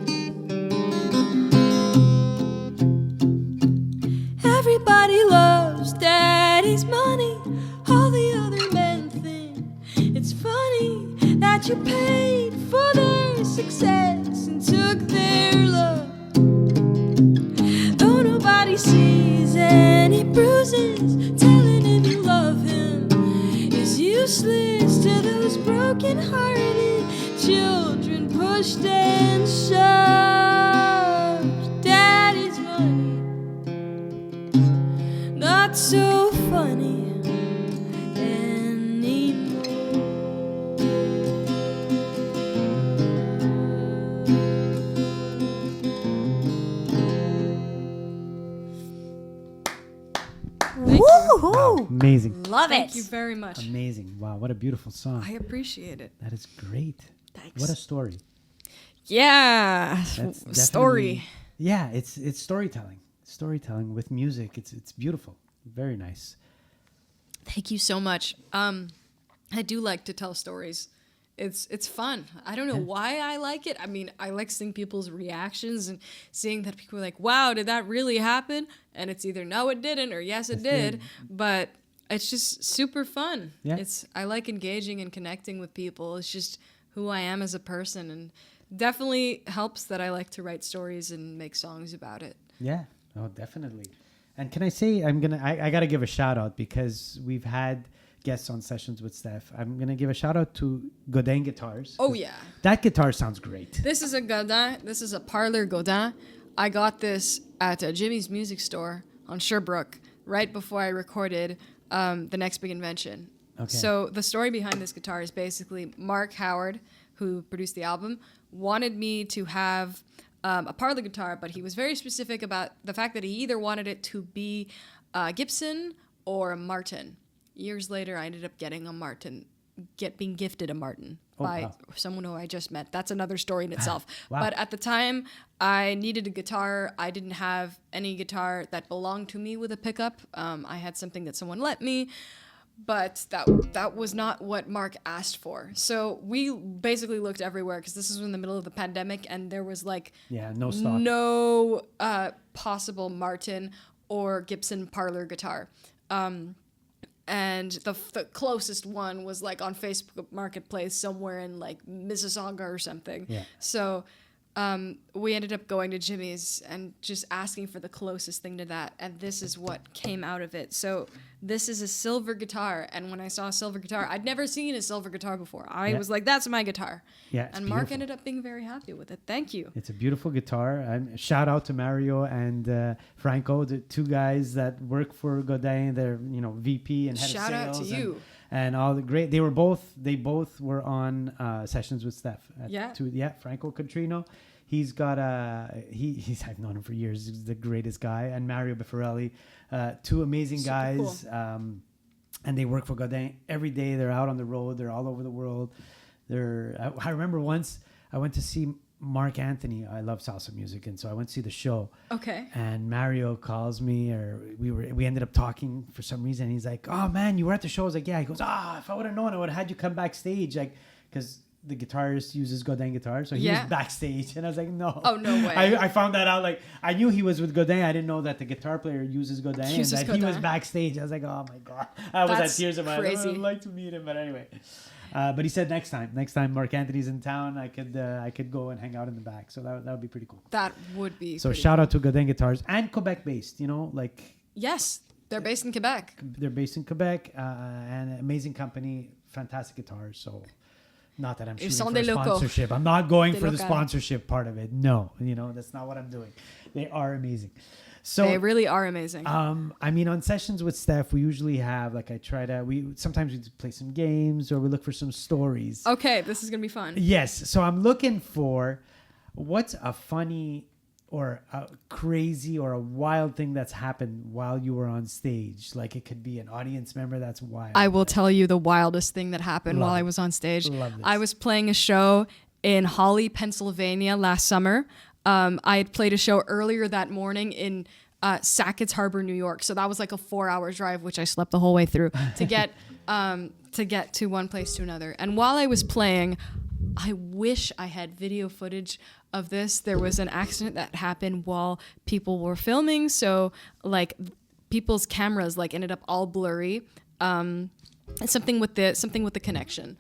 Everybody loves daddy's money. All the other men think it's funny that you paid for their success and took their love. Though nobody sees any bruises, telling him you love him is useless to those broken-hearted children pushed and shoved. Daddy's money, not so funny anymore. Woohoo! Amazing. Love Thank it. you very much. Amazing. Wow, what a beautiful song. I appreciate it. That is great. Thanks. What a story. Yeah, That's story. definitely- Yeah, it's storytelling. Storytelling with music. It's beautiful. Very nice. Thank you so much. I do like to tell stories. It's fun. I don't know why I like it. I mean, I like seeing people's reactions and seeing that people are like, "Wow, did that really happen?" And it's either no, it didn't, or yes, it did. But it's just super fun. Yeah. I like engaging and connecting with people. It's just who I am as a person, and definitely helps that I like to write stories and make songs about it. Yeah. Oh, definitely. And can I say I gotta give a shout out because we've had guests on sessions with Stef. I'm gonna give a shout out to Godin Guitars. Oh yeah. That guitar sounds great. This is a Godin. This is a Parlor Godin. I got this at Jimmy's Music Store on Sherbrooke right before I recorded the next big invention. Okay. So the story behind this guitar is basically Mark Howard, who produced the album, wanted me to have a Parlor guitar, but he was very specific about the fact that he either wanted it to be Gibson or a Martin. Years later, I ended up getting a Martin, being gifted a Martin by someone who I just met. That's another story in itself. Wow. But at the time, I needed a guitar. I didn't have any guitar that belonged to me with a pickup. I had something that someone lent me, but that was not what Mark asked for. So we basically looked everywhere because this was in the middle of the pandemic, and there was like No stock. no possible Martin or Gibson Parlor guitar. And the closest one was like on Facebook Marketplace somewhere in like Mississauga or something. Yeah. So we ended up going to Jimmy's and just asking for the closest thing to that. And this is what came out of it. So this is a silver guitar. And when I saw a silver guitar, I'd never seen a silver guitar before. I was like, that's my guitar. Yeah, it's and Mark beautiful. ended up being very happy with it. Thank you. It's a beautiful guitar. And shout out to Mario and Franco, the two guys that work for Godin. They're VP and head Shout of out sales. to you. And all the great. They both were on sessions with Stef. Franco Cotrino. He's got he's I've known him for years. He's the greatest guy. And Mario Buffarelli, two amazing Super guys. cool. And they work for Godin every day. They're out on the road. They're all over the world. I remember once I went to see Mark Anthony. I love salsa music, and so I went to see the show. Okay. And Mario calls me, or we ended up talking for some reason. He's like, "Oh man, you were at the show." I was like, "Yeah." He goes, if I would have known, I would have had you come backstage, like, because the guitarist uses Godin guitar, so he was backstage, and I was like, "No." Oh, no way. I found that out. Like, I knew he was with Godin. I didn't know that the guitar player uses Godin, and that he was Godin. backstage. I was like, "Oh my god!" I was That's at tears in my eyes. crazy. I'd like to meet him, but anyway. But he said next time Mark Anthony's in town, I could go and hang out in the back. So that would be pretty cool. That would be So pretty shout cool. out to Godin Guitars and Quebec based. Yes, they're based in Quebec. They're based in Quebec, and an amazing company, fantastic guitars. So not that I'm shooting sont for des a locaux. sponsorship. I'm not going Des for the locales. sponsorship part of it. No, that's not what I'm doing. They are amazing. So They really are amazing. I mean, on sessions with Steph, we usually have like sometimes we play some games or we look for some stories. Okay, this is gonna be fun. Yes. So I'm looking for what's a funny or a crazy or a wild thing that's happened while you were on stage. Like it could be an audience member that's wild. I will tell you the wildest thing that happened while I was on stage. Love this. I was playing a show in Holly, Pennsylvania last summer. I had played a show earlier that morning in Sackett's Harbor, New York. So that was like a 4-hour drive, which I slept the whole way through to get to one place to another. And while I was playing, I wish I had video footage of this. There was an accident that happened while people were filming. So like people's cameras like ended up all blurry. Something with the connection.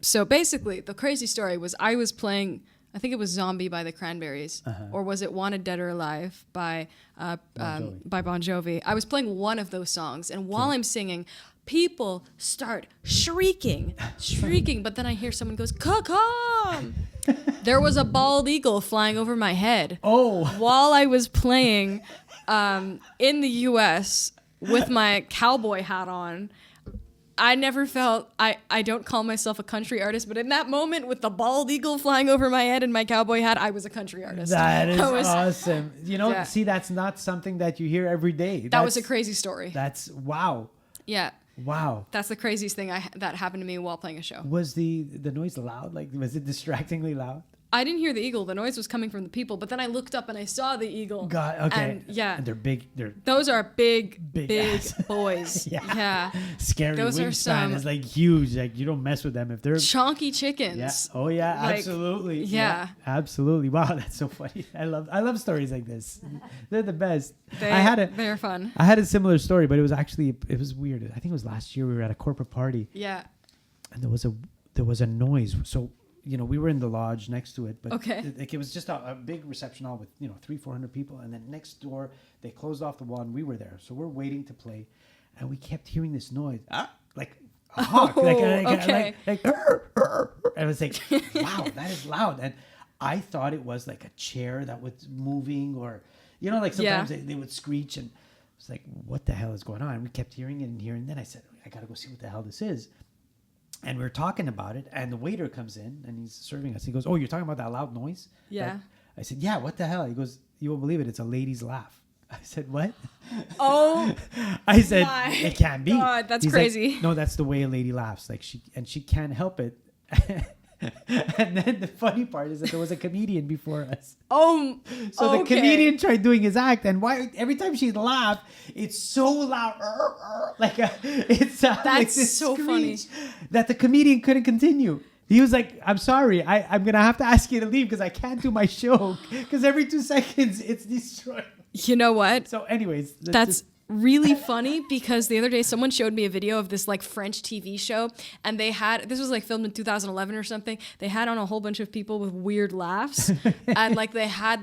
So basically, the crazy story was I was playing. I think it was "Zombie" by the Cranberries, or was it "Wanted Dead or Alive" by Bon Jovi. I was playing one of those songs, and while I'm singing, people start shrieking, but then I hear someone goes, "Come!" There was a bald eagle flying over my head. Oh. While I was playing in the U.S. with my cowboy hat on. I never felt, I don't call myself a country artist, but in that moment with the bald eagle flying over my head and my cowboy hat, I was a country artist. That is awesome. You know, Yeah. see, that's not something that you hear every day. That was a crazy story. That's wow. Yeah. Wow. That's the craziest thing that happened to me while playing a show. Was the noise loud? Like, was it distractingly loud? I didn't hear the eagle. The noise was coming from the people, but then I looked up and I saw the eagle. God, okay. And yeah. And they're big. They're Those are big ass. boys. Yeah. Scary. Those are Wingspan some is like huge. Like you don't mess with them if they're chonky chickens. Yeah. Oh yeah. Like, absolutely. yeah. Absolutely. Wow, that's so funny. I love stories like this. They're the best. They're fun. I had a similar story, but it was weird. I think it was last year. We were at a corporate party. Yeah. And there was a noise. So you know, we were in the lodge next to it, but it was just a big reception hall with 300-400 people, and then next door they closed off the wall, and we were there, so we're waiting to play, and we kept hearing this noise, like a hawk, and I was like, wow, that is loud, and I thought it was like a chair that was moving, or like sometimes they would screech, and I was like, what the hell is going on? And we kept hearing it and hearing. Then I said, I gotta go see what the hell this is. And we were talking about it, and the waiter comes in, and he's serving us. He goes, "Oh, you're talking about that loud noise?" Yeah. I said, "Yeah, what the hell?" He goes, "You won't believe it. It's a lady's laugh." I said, "What?" Oh, I said, my "It can't be." God, that's He's crazy. Like, no, that's the way a lady laughs. Like she can't help it. And then the funny part is that there was a comedian before us. Oh, so the comedian tried doing his act, and every time she'd laugh, it's so loud, it's like this so funny that the comedian couldn't continue. He was like, "I'm sorry, I'm gonna have to ask you to leave because I can't do my show because every 2 seconds it's destroyed." You know what? So, anyways, That's really funny because the other day someone showed me a video of this like French TV show, and this was like filmed in 2011 or something. They had on a whole bunch of people with weird laughs, and like they had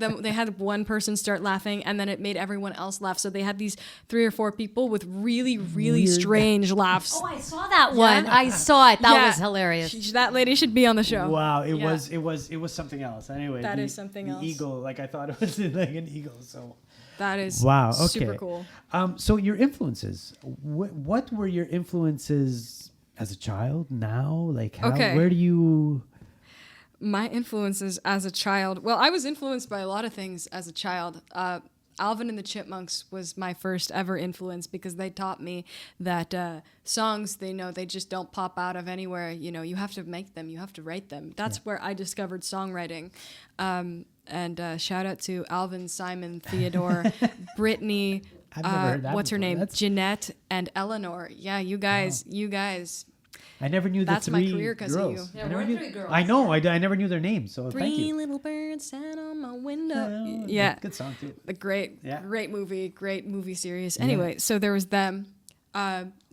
one person start laughing, and then it made everyone else laugh. So they had these 3 or 4 people with really weird. Strange laughs. Oh, I saw that one. I saw it. That was hilarious. That lady should be on the show. Wow, it was something else. Anyway, that is something else. The eagle, like I thought it was like an eagle. So. That is super cool. So your influences, what were your influences as a child? Now, like where do you? My influences as a child. Well, I was influenced by a lot of things as a child. Alvin and the Chipmunks was my first ever influence because they taught me that songs, they just don't pop out of anywhere. You have to make them, you have to write them. That's where I discovered songwriting. And shout out to Alvin, Simon, Theodore, Brittany, I've never heard that what's her before. name? Jeanette and Eleanor. Yeah, you guys. I never knew That's the my 3 career 'cause of girls. you. Yeah, we're 3 girls. I know. I never knew their names. So thank 3 you. little birds sat on my window. Yeah. Good song too. A great movie series. Anyway, so there was them.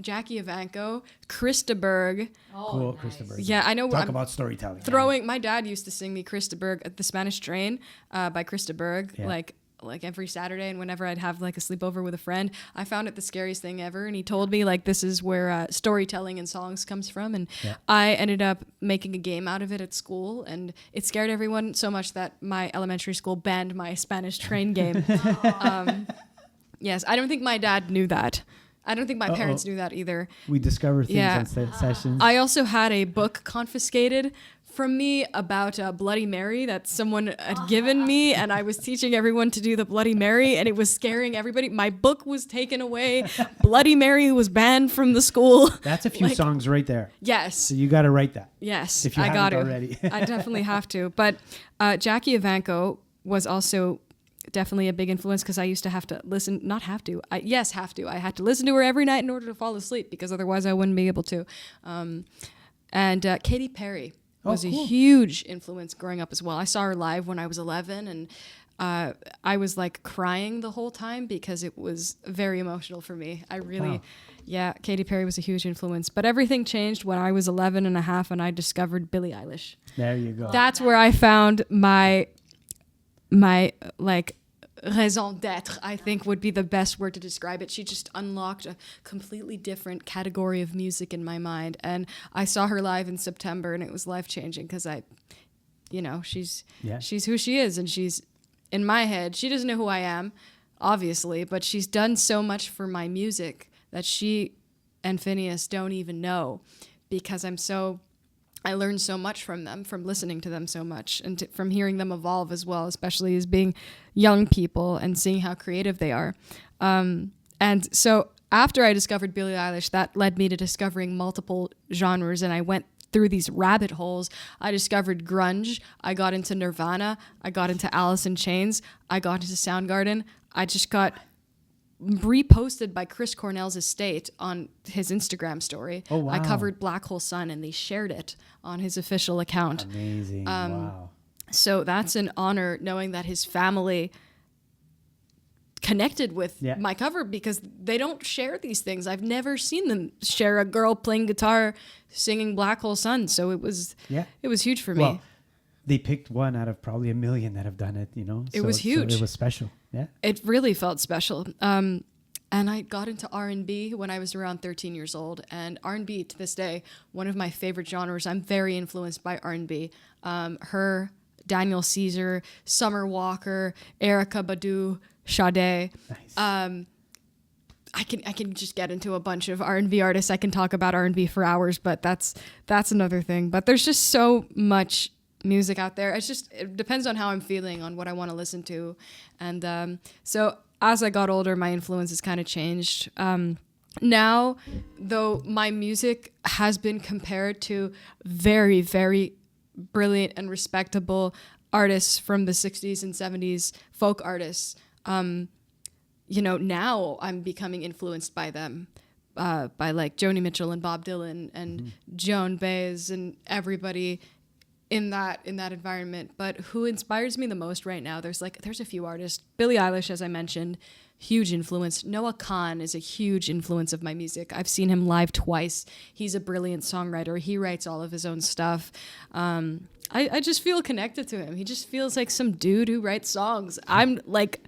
Jackie Evancho, Krista Berg. Oh, Cool, nice. Krista Berg. Yeah, I know. Talk I'm about storytelling. my dad used to sing me Krista Berg, The Spanish Train by Krista Berg. Yeah. Like like every Saturday, and whenever I'd have like a sleepover with a friend, I found it the scariest thing ever. And he told me like this is where storytelling in songs comes from, and I ended up making a game out of it at school, and it scared everyone so much that my elementary school banned my Spanish train game. Yes, I don't think my dad knew that. I don't think my parents knew that either. We discover things on sessions. I also had a book confiscated from me about a Bloody Mary that someone had given me, and I was teaching everyone to do the Bloody Mary, and it was scaring everybody. My book was taken away. Bloody Mary was banned from the school. That's a few songs right there. Yes. So you got to write that. Yes, if you I got haven't to. already. I definitely have to. But Jackie Evancho was also definitely a big influence because I used to have to listen, not have to, I had to listen to her every night in order to fall asleep because otherwise I wouldn't be able to. And Katy Perry was a huge influence growing up as well. I saw her live when I was 11, and I was like crying the whole time because it was very emotional for me. Katy Perry was a huge influence. But everything changed when I was 11 and a half and I discovered Billie Eilish. There you go. That's where I found my like raison d'être, I think would be the best word to describe it. She just unlocked a completely different category of music in my mind. And I saw her live in September, and it was life-changing because she's who she is, and she's in my head. She doesn't know who I am, obviously, but she's done so much for my music that she and Phineas don't even know because I learned so much from them, from listening to them so much, and from hearing them evolve as well, especially as being young people and seeing how creative they are. And so after I discovered Billie Eilish, that led me to discovering multiple genres, and I went through these rabbit holes. I discovered grunge. I got into Nirvana. I got into Alice in Chains. I got into Soundgarden. I just got reposted by Chris Cornell's estate on his Instagram story. Oh, wow. I covered Black Hole Sun, and they shared it on his official account. Amazing. Wow. So that's an honor, knowing that his family connected with my cover because they don't share these things. I've never seen them share a girl playing guitar singing Black Hole Sun. So it was huge for me. They picked one out of probably a million that have done it, It was huge. So it was special. Yeah. It really felt special. And I got into R&B when I was around 13 years old. And R&B, to this day, one of my favorite genres. I'm very influenced by R&B. Her, Daniel Caesar, Summer Walker, Erykah Badu, Sade. Nice. I can just get into a bunch of R&B artists. I can talk about R&B for hours, but that's another thing. But there's just so much music out there. It depends on how I'm feeling, on what I want to listen to. And so as I got older, my influences kind of changed. Now, though, my music has been compared to very, very brilliant and respectable artists from the 60s and 70s, folk artists. Now I'm becoming influenced by them. By like Joni Mitchell and Bob Dylan and Joan Baez and everybody in that environment. But who inspires me the most right now, there's a few artists. Billie Eilish, as I mentioned, huge influence. Noah Kahan is a huge influence of my music. I've seen him live twice. He's a brilliant songwriter. He writes all of his own stuff. I just feel connected to him. He just feels like some dude who writes songs. I'm like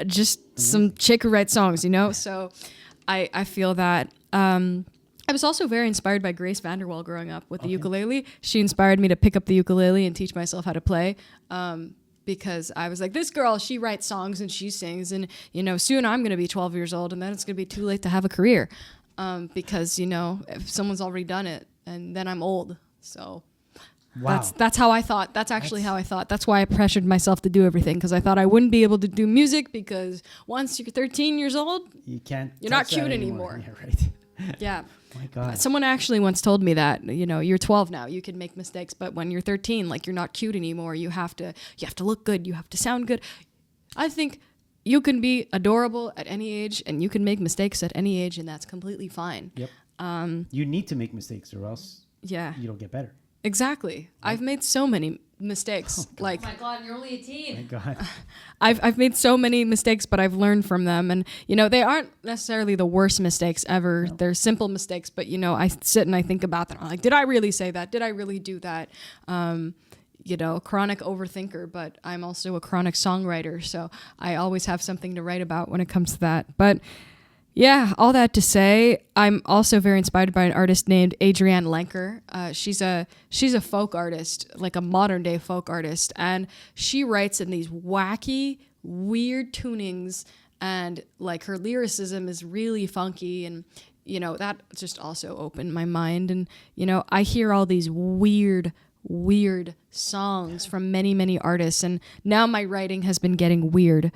just some chick who writes songs, So I feel that. I was also very inspired by Grace Vanderwall growing up with the ukulele. She inspired me to pick up the ukulele and teach myself how to play. Because I was like, this girl, she writes songs and she sings, and soon I'm going to be 12 years old, and then it's going to be too late to have a career, because if someone's already done it, and then I'm old. So that's how I thought. That's how I thought. That's why I pressured myself to do everything, because I thought I wouldn't be able to do music because once you're 13 years old, you're not cute anymore. Yeah, right. Yeah. My God. Someone actually once told me that, you're 12 now, you can make mistakes, but when you're 13, you're not cute anymore. You have to look good. You have to sound good. I think you can be adorable at any age, and you can make mistakes at any age, and that's completely fine. Yep. You need to make mistakes, or else you don't get better. Exactly. Yep. I've made so many mistakes. Oh my God, you're only a teen. My God. I've made so many mistakes, but I've learned from them. And, they aren't necessarily the worst mistakes ever. No. They're simple mistakes, but, I sit and I think about them. I'm like, did I really say that? Did I really do that? chronic overthinker, but I'm also a chronic songwriter. So I always have something to write about when it comes to that. But yeah, all that to say, I'm also very inspired by an artist named Adrienne Lenker. She's a folk artist, like a modern day folk artist, and she writes in these wacky, weird tunings, and like her lyricism is really funky, and that just also opened my mind. And I hear all these weird songs from many, many artists, and now my writing has been getting weird.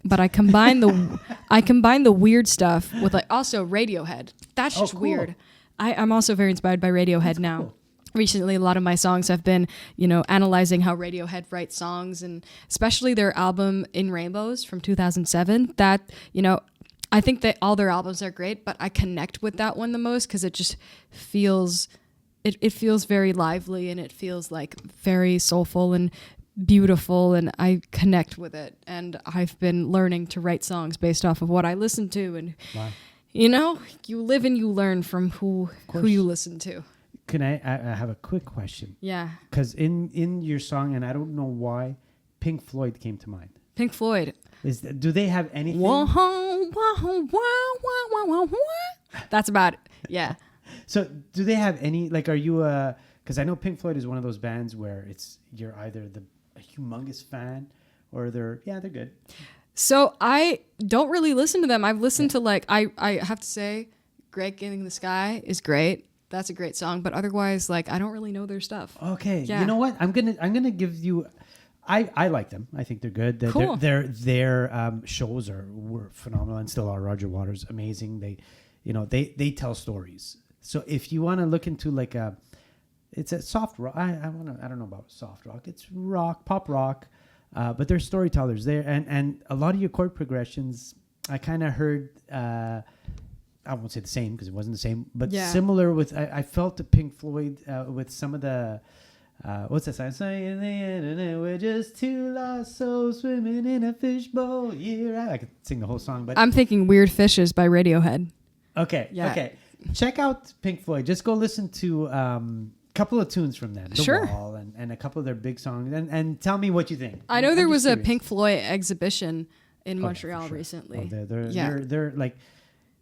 But I combine the weird stuff with like also Radiohead. That's just cool. weird. I'm also very inspired by Radiohead now. Cool. Recently, a lot of my songs have been, analyzing how Radiohead writes songs, and especially their album In Rainbows from 2007. That, I think that all their albums are great, but I connect with that one the most because it just feels, it feels very lively, and it feels like very soulful and beautiful, and I connect with it. And I've been learning to write songs based off of what I listen to, and Wow. you live and you learn from who you listen to. Can I have a quick question? Yeah. Because in your song, and I don't know why, Pink Floyd came to mind. Pink Floyd. Do they have anything? That's about it. Yeah. So do they have any, like, are you because I know Pink Floyd is one of those bands where you're either a humongous fan or they're good. So I don't really listen to them. I've listened to I have to say, Great Gig in the Sky is great. That's a great song, but otherwise, I don't really know their stuff. Okay, Yeah. You know what? I'm gonna give you. I like them. I think they're good. Cool. Their shows were phenomenal and still are. Roger Waters, amazing. They tell stories. So if you want to look into it's a soft rock. I don't know about soft rock. It's rock, pop rock, but they're storytellers there, and a lot of your chord progressions. I kind of heard. I won't say the same because it wasn't the same, but similar with. I felt the Pink Floyd with some of the. What's that song? We're just two lost souls swimming in a fishbowl. Yeah, I could sing the whole song, but I'm thinking Weird Fishes by Radiohead. Okay. Yeah. Okay. Check out Pink Floyd. Just go listen to a couple of tunes from them. The Sure. Wall and a couple of their big songs, and tell me what you think. I know I'm there just was a curious. Pink Floyd exhibition in Montreal for sure. recently. They're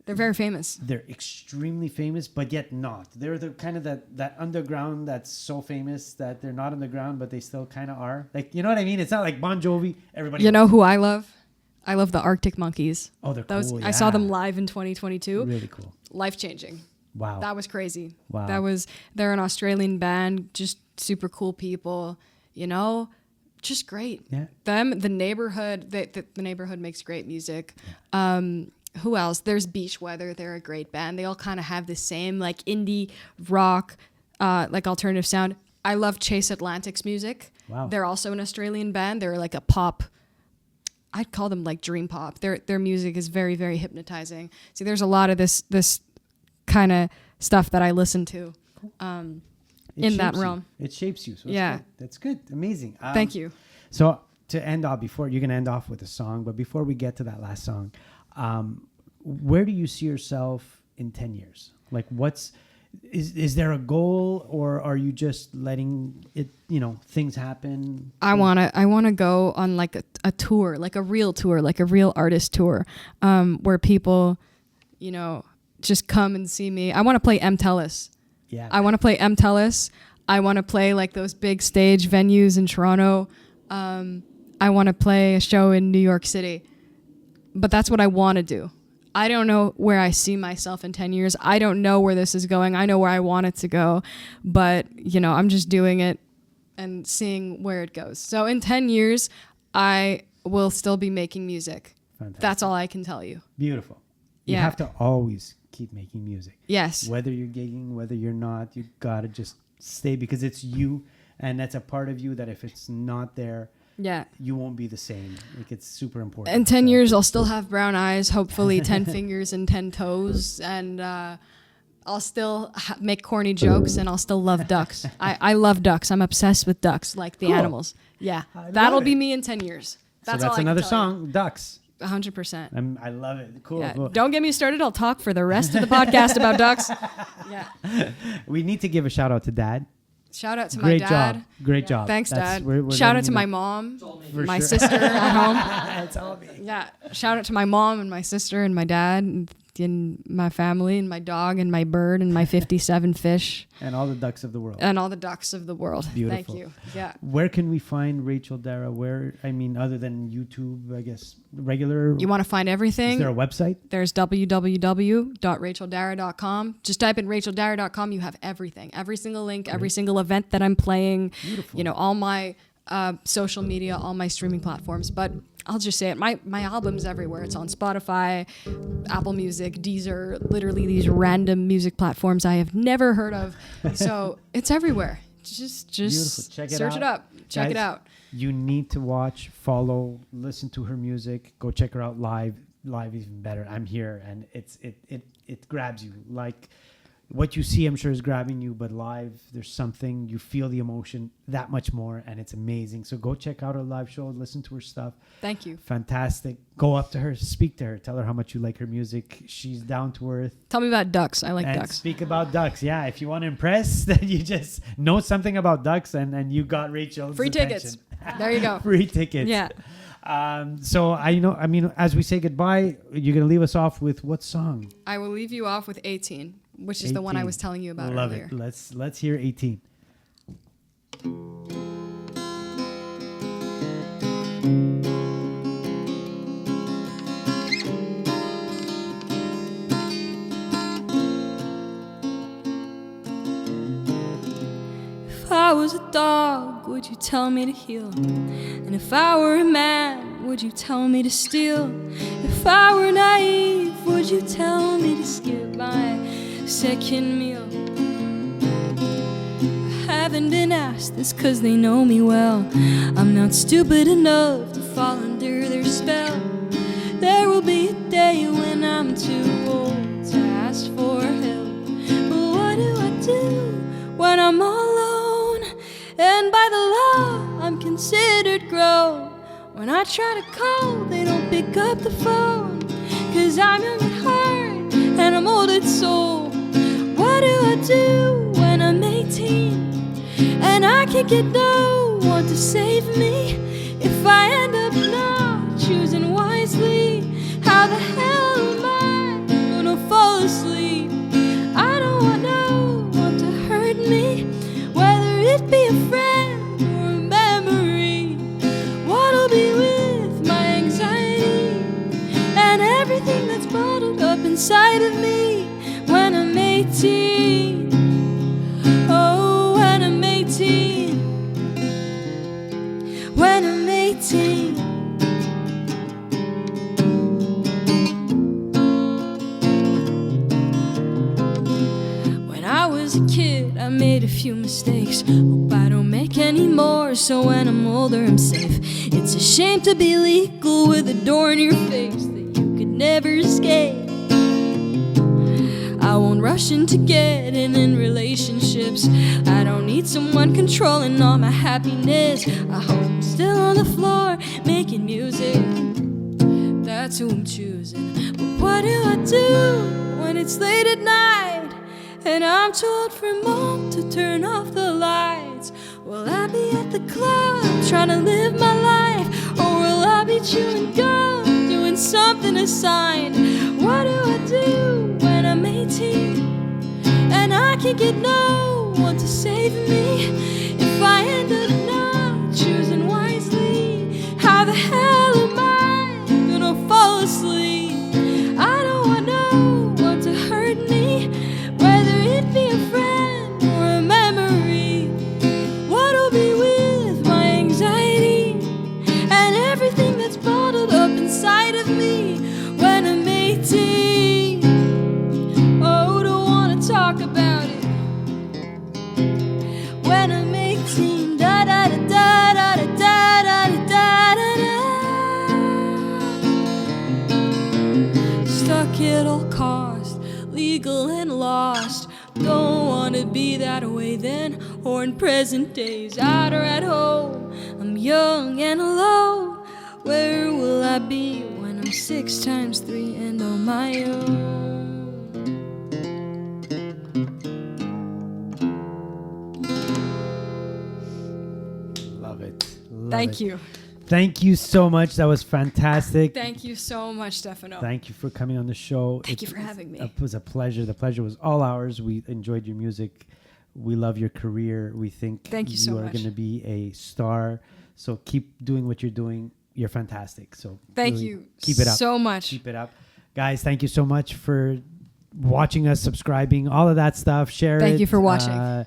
They're very famous. they're extremely famous, but yet not. They're the kind of that underground that's so famous that they're not underground, but they still kind of are. You know what I mean? It's not like Bon Jovi. Everybody. You know who I love? I love the Arctic Monkeys. Oh, they're cool. I saw them live in 2022. Really cool. Life-changing. Wow. That was crazy. Wow. They're an Australian band, just super cool people, just great. Yeah. The neighborhood, the neighborhood makes great music. Who else? There's Beach Weather. They're a great band. They all kind of have the same indie rock, alternative sound. I love Chase Atlantic's music. Wow. They're also an Australian band. They're a pop. I'd call them dream pop. Their music is very, very hypnotizing. See, there's a lot of this kind of stuff that I listen to in that realm. It shapes you. So Yeah. That's good. Amazing. Thank you. So to end off, you're going to end off with a song, but before we get to that last song, where do you see yourself in 10 years? Is there a goal, or are you just letting it, things happen? I wanna go on a tour, a real tour, a real artist tour, where people, just come and see me. I want to play MTELUS. Yeah. I want to play MTELUS. I want to play those big stage venues in Toronto. I want to play a show in New York City. But that's what I want to do. I don't know where I see myself in 10 years. I don't know where this is going. I know where I want it to go. But, I'm just doing it and seeing where it goes. So in 10 years, I will still be making music. Fantastic. That's all I can tell you. Beautiful. You Yeah. have to always keep making music. Yes. Whether you're gigging, whether you're not, you got to just stay because it's you. And that's a part of you that if it's not there, Yeah. you won't be the same. It's super important. In 10 years, I'll still have brown eyes, hopefully 10 fingers and 10 toes. And I'll still make corny jokes, and I'll still love ducks. I love ducks. I'm obsessed with ducks, like the Cool. animals. Yeah. I That'll love be it. me in 10 years. That's so all that's I can another tell song, Ducks. You. 100%. I love it. Cool, Yeah. cool. Don't get me started. I'll talk for the rest of the podcast about ducks. Yeah. We need to give a shout out to Dad. Shout out to Great my dad. job. Great job. Thanks, That's- Dad. we're Shout letting out to you my know. mom, For my sure. sister at home. It's all me. Yeah. Shout out to my mom and my sister and my dad and my family and my dog and my bird and my 57 fish And all the ducks of the world. and all the ducks of the world. Beautiful. Thank you. Yeah. Where can we find Rachel Dara? Where, I mean, other than YouTube, I guess, regular. You want to find Is everything? there a website? There's www.racheldara.com. Just type in racheldara.com. You have everything. Every single link, every single event that I'm playing. Beautiful. You know, all my social media, all my streaming platforms. But I'll just say it. My album's everywhere. It's on Spotify, Apple Music, Deezer, literally these random music platforms I have never heard of. So it's everywhere. Just Beautiful. Check it search out. it up. Check it Guys, out. You need to watch, follow, listen to her music. Go check her out live. Live even better. I'm here, and it grabs you. Like what you see, I'm sure is grabbing you, but live, there's something you feel the emotion that much more, and it's amazing. So go check out her live show, listen to her stuff. Thank you. Fantastic. Go up to her, speak to her, tell her how much you like her music. She's down to earth. Tell me about ducks. I like And ducks. speak about ducks. Yeah, if you want to impress, then you just know something about ducks, and you got Rachel's Free attention. tickets. There you go. Free tickets. Yeah. So I mean, as we say goodbye, you're gonna leave us off with what song? I will leave you off with 18, which is the one I 18. was telling you about Love earlier. it. Let's hear 18. If I was a dog, would you tell me to heel? And if I were a man, would you tell me to steal? If I were naive, would you tell me to skip my second meal? I haven't been asked this 'cause they know me well. I'm not stupid enough to fall under their spell. There will be a day when I'm too old to ask for help. But what do I do when I'm all alone? And by the law, I'm considered grown. When I try to call, they don't pick up the phone. 'Cause I'm young at heart and I'm old at soul. What do I do when I'm 18? And I can't get no one to save me. If I end up not choosing wisely, how the hell am I gonna fall asleep? I don't want no one to hurt me, whether it be a friend or a memory. What'll be with my anxiety and everything that's bottled up inside of me when I'm 18? Oh, when I'm 18. When I'm 18. When I was a kid, I made a few mistakes. Hope I don't make any more, so when I'm older, I'm safe. It's a shame to be legal with a door in your face that you could never escape. I won't rush into getting in relationships. I don't need someone controlling all my happiness. I hope I'm still on the floor making music. That's who I'm choosing. But what do I do when it's late at night and I'm too old for mom to turn off the lights? Will I be at the club trying to live my life, or will I be chewing gum doing something assigned? What do I do when I'm 18 and I can't get no one to save me? If I end up not choosing wisely, how the hell am I gonna fall asleep? I don't want no one to hurt me, whether it be a friend or a memory. What'll be with my anxiety and everything that's bottled up inside of me when I'm 18? Oh, don't wanna talk about it. When I'm 18, da da da da da da da da da da. Stuck at all cost, legal and lost. Don't wanna be that way then or in present days, out or at home. I'm young and alone. Where will I be when I'm 6 times 3 and on my own? Love it. Thank you. Thank you so much. That was fantastic. Thank you so much, Stefano. Thank you for coming on the show. Thank you for having me. It was a pleasure. The pleasure was all ours. We enjoyed your music. We love your career. We think Thank you so are much. going to be a star. So keep doing what you're doing. You're fantastic. So Thank really you keep it up. so much. Keep it up. Guys, thank you so much for watching us, subscribing, all of that stuff. Share it. Thank you for watching.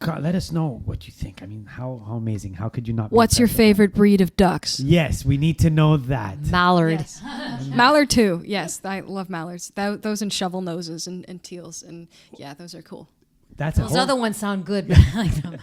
God, let us know what you think. I mean, how amazing. How could you not be What's your impressed with favorite breed of ducks? that? Yes, we need to know that. Mallard. Yes. Mallard too. Yes, I love mallards. Those and shovel noses and teals. And yeah, those are cool. That's Those a other whole, ones sound good. But I like them.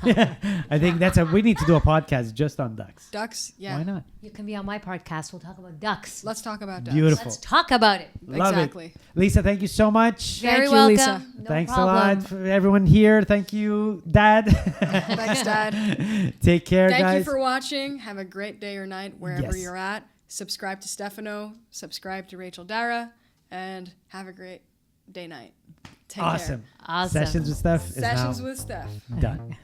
I think we need to do a podcast just on ducks. Ducks, yeah. Why not? You can be on my podcast. We'll talk about ducks. Let's talk about ducks. Beautiful. Let's talk about it. Love Exactly. it. Lisa, thank you so much. Very you, welcome. Lisa. No Thanks problem. a lot for everyone here. Thank you, Dad. Thanks, Dad. Take care, Thank guys. you for watching. Have a great day or night wherever Yes. you're at. Subscribe to Stefano. Subscribe to Rachel Dara. And have a great day night. Take Awesome. care. Awesome. Sessions with Steph is Sessions now with Steph. done.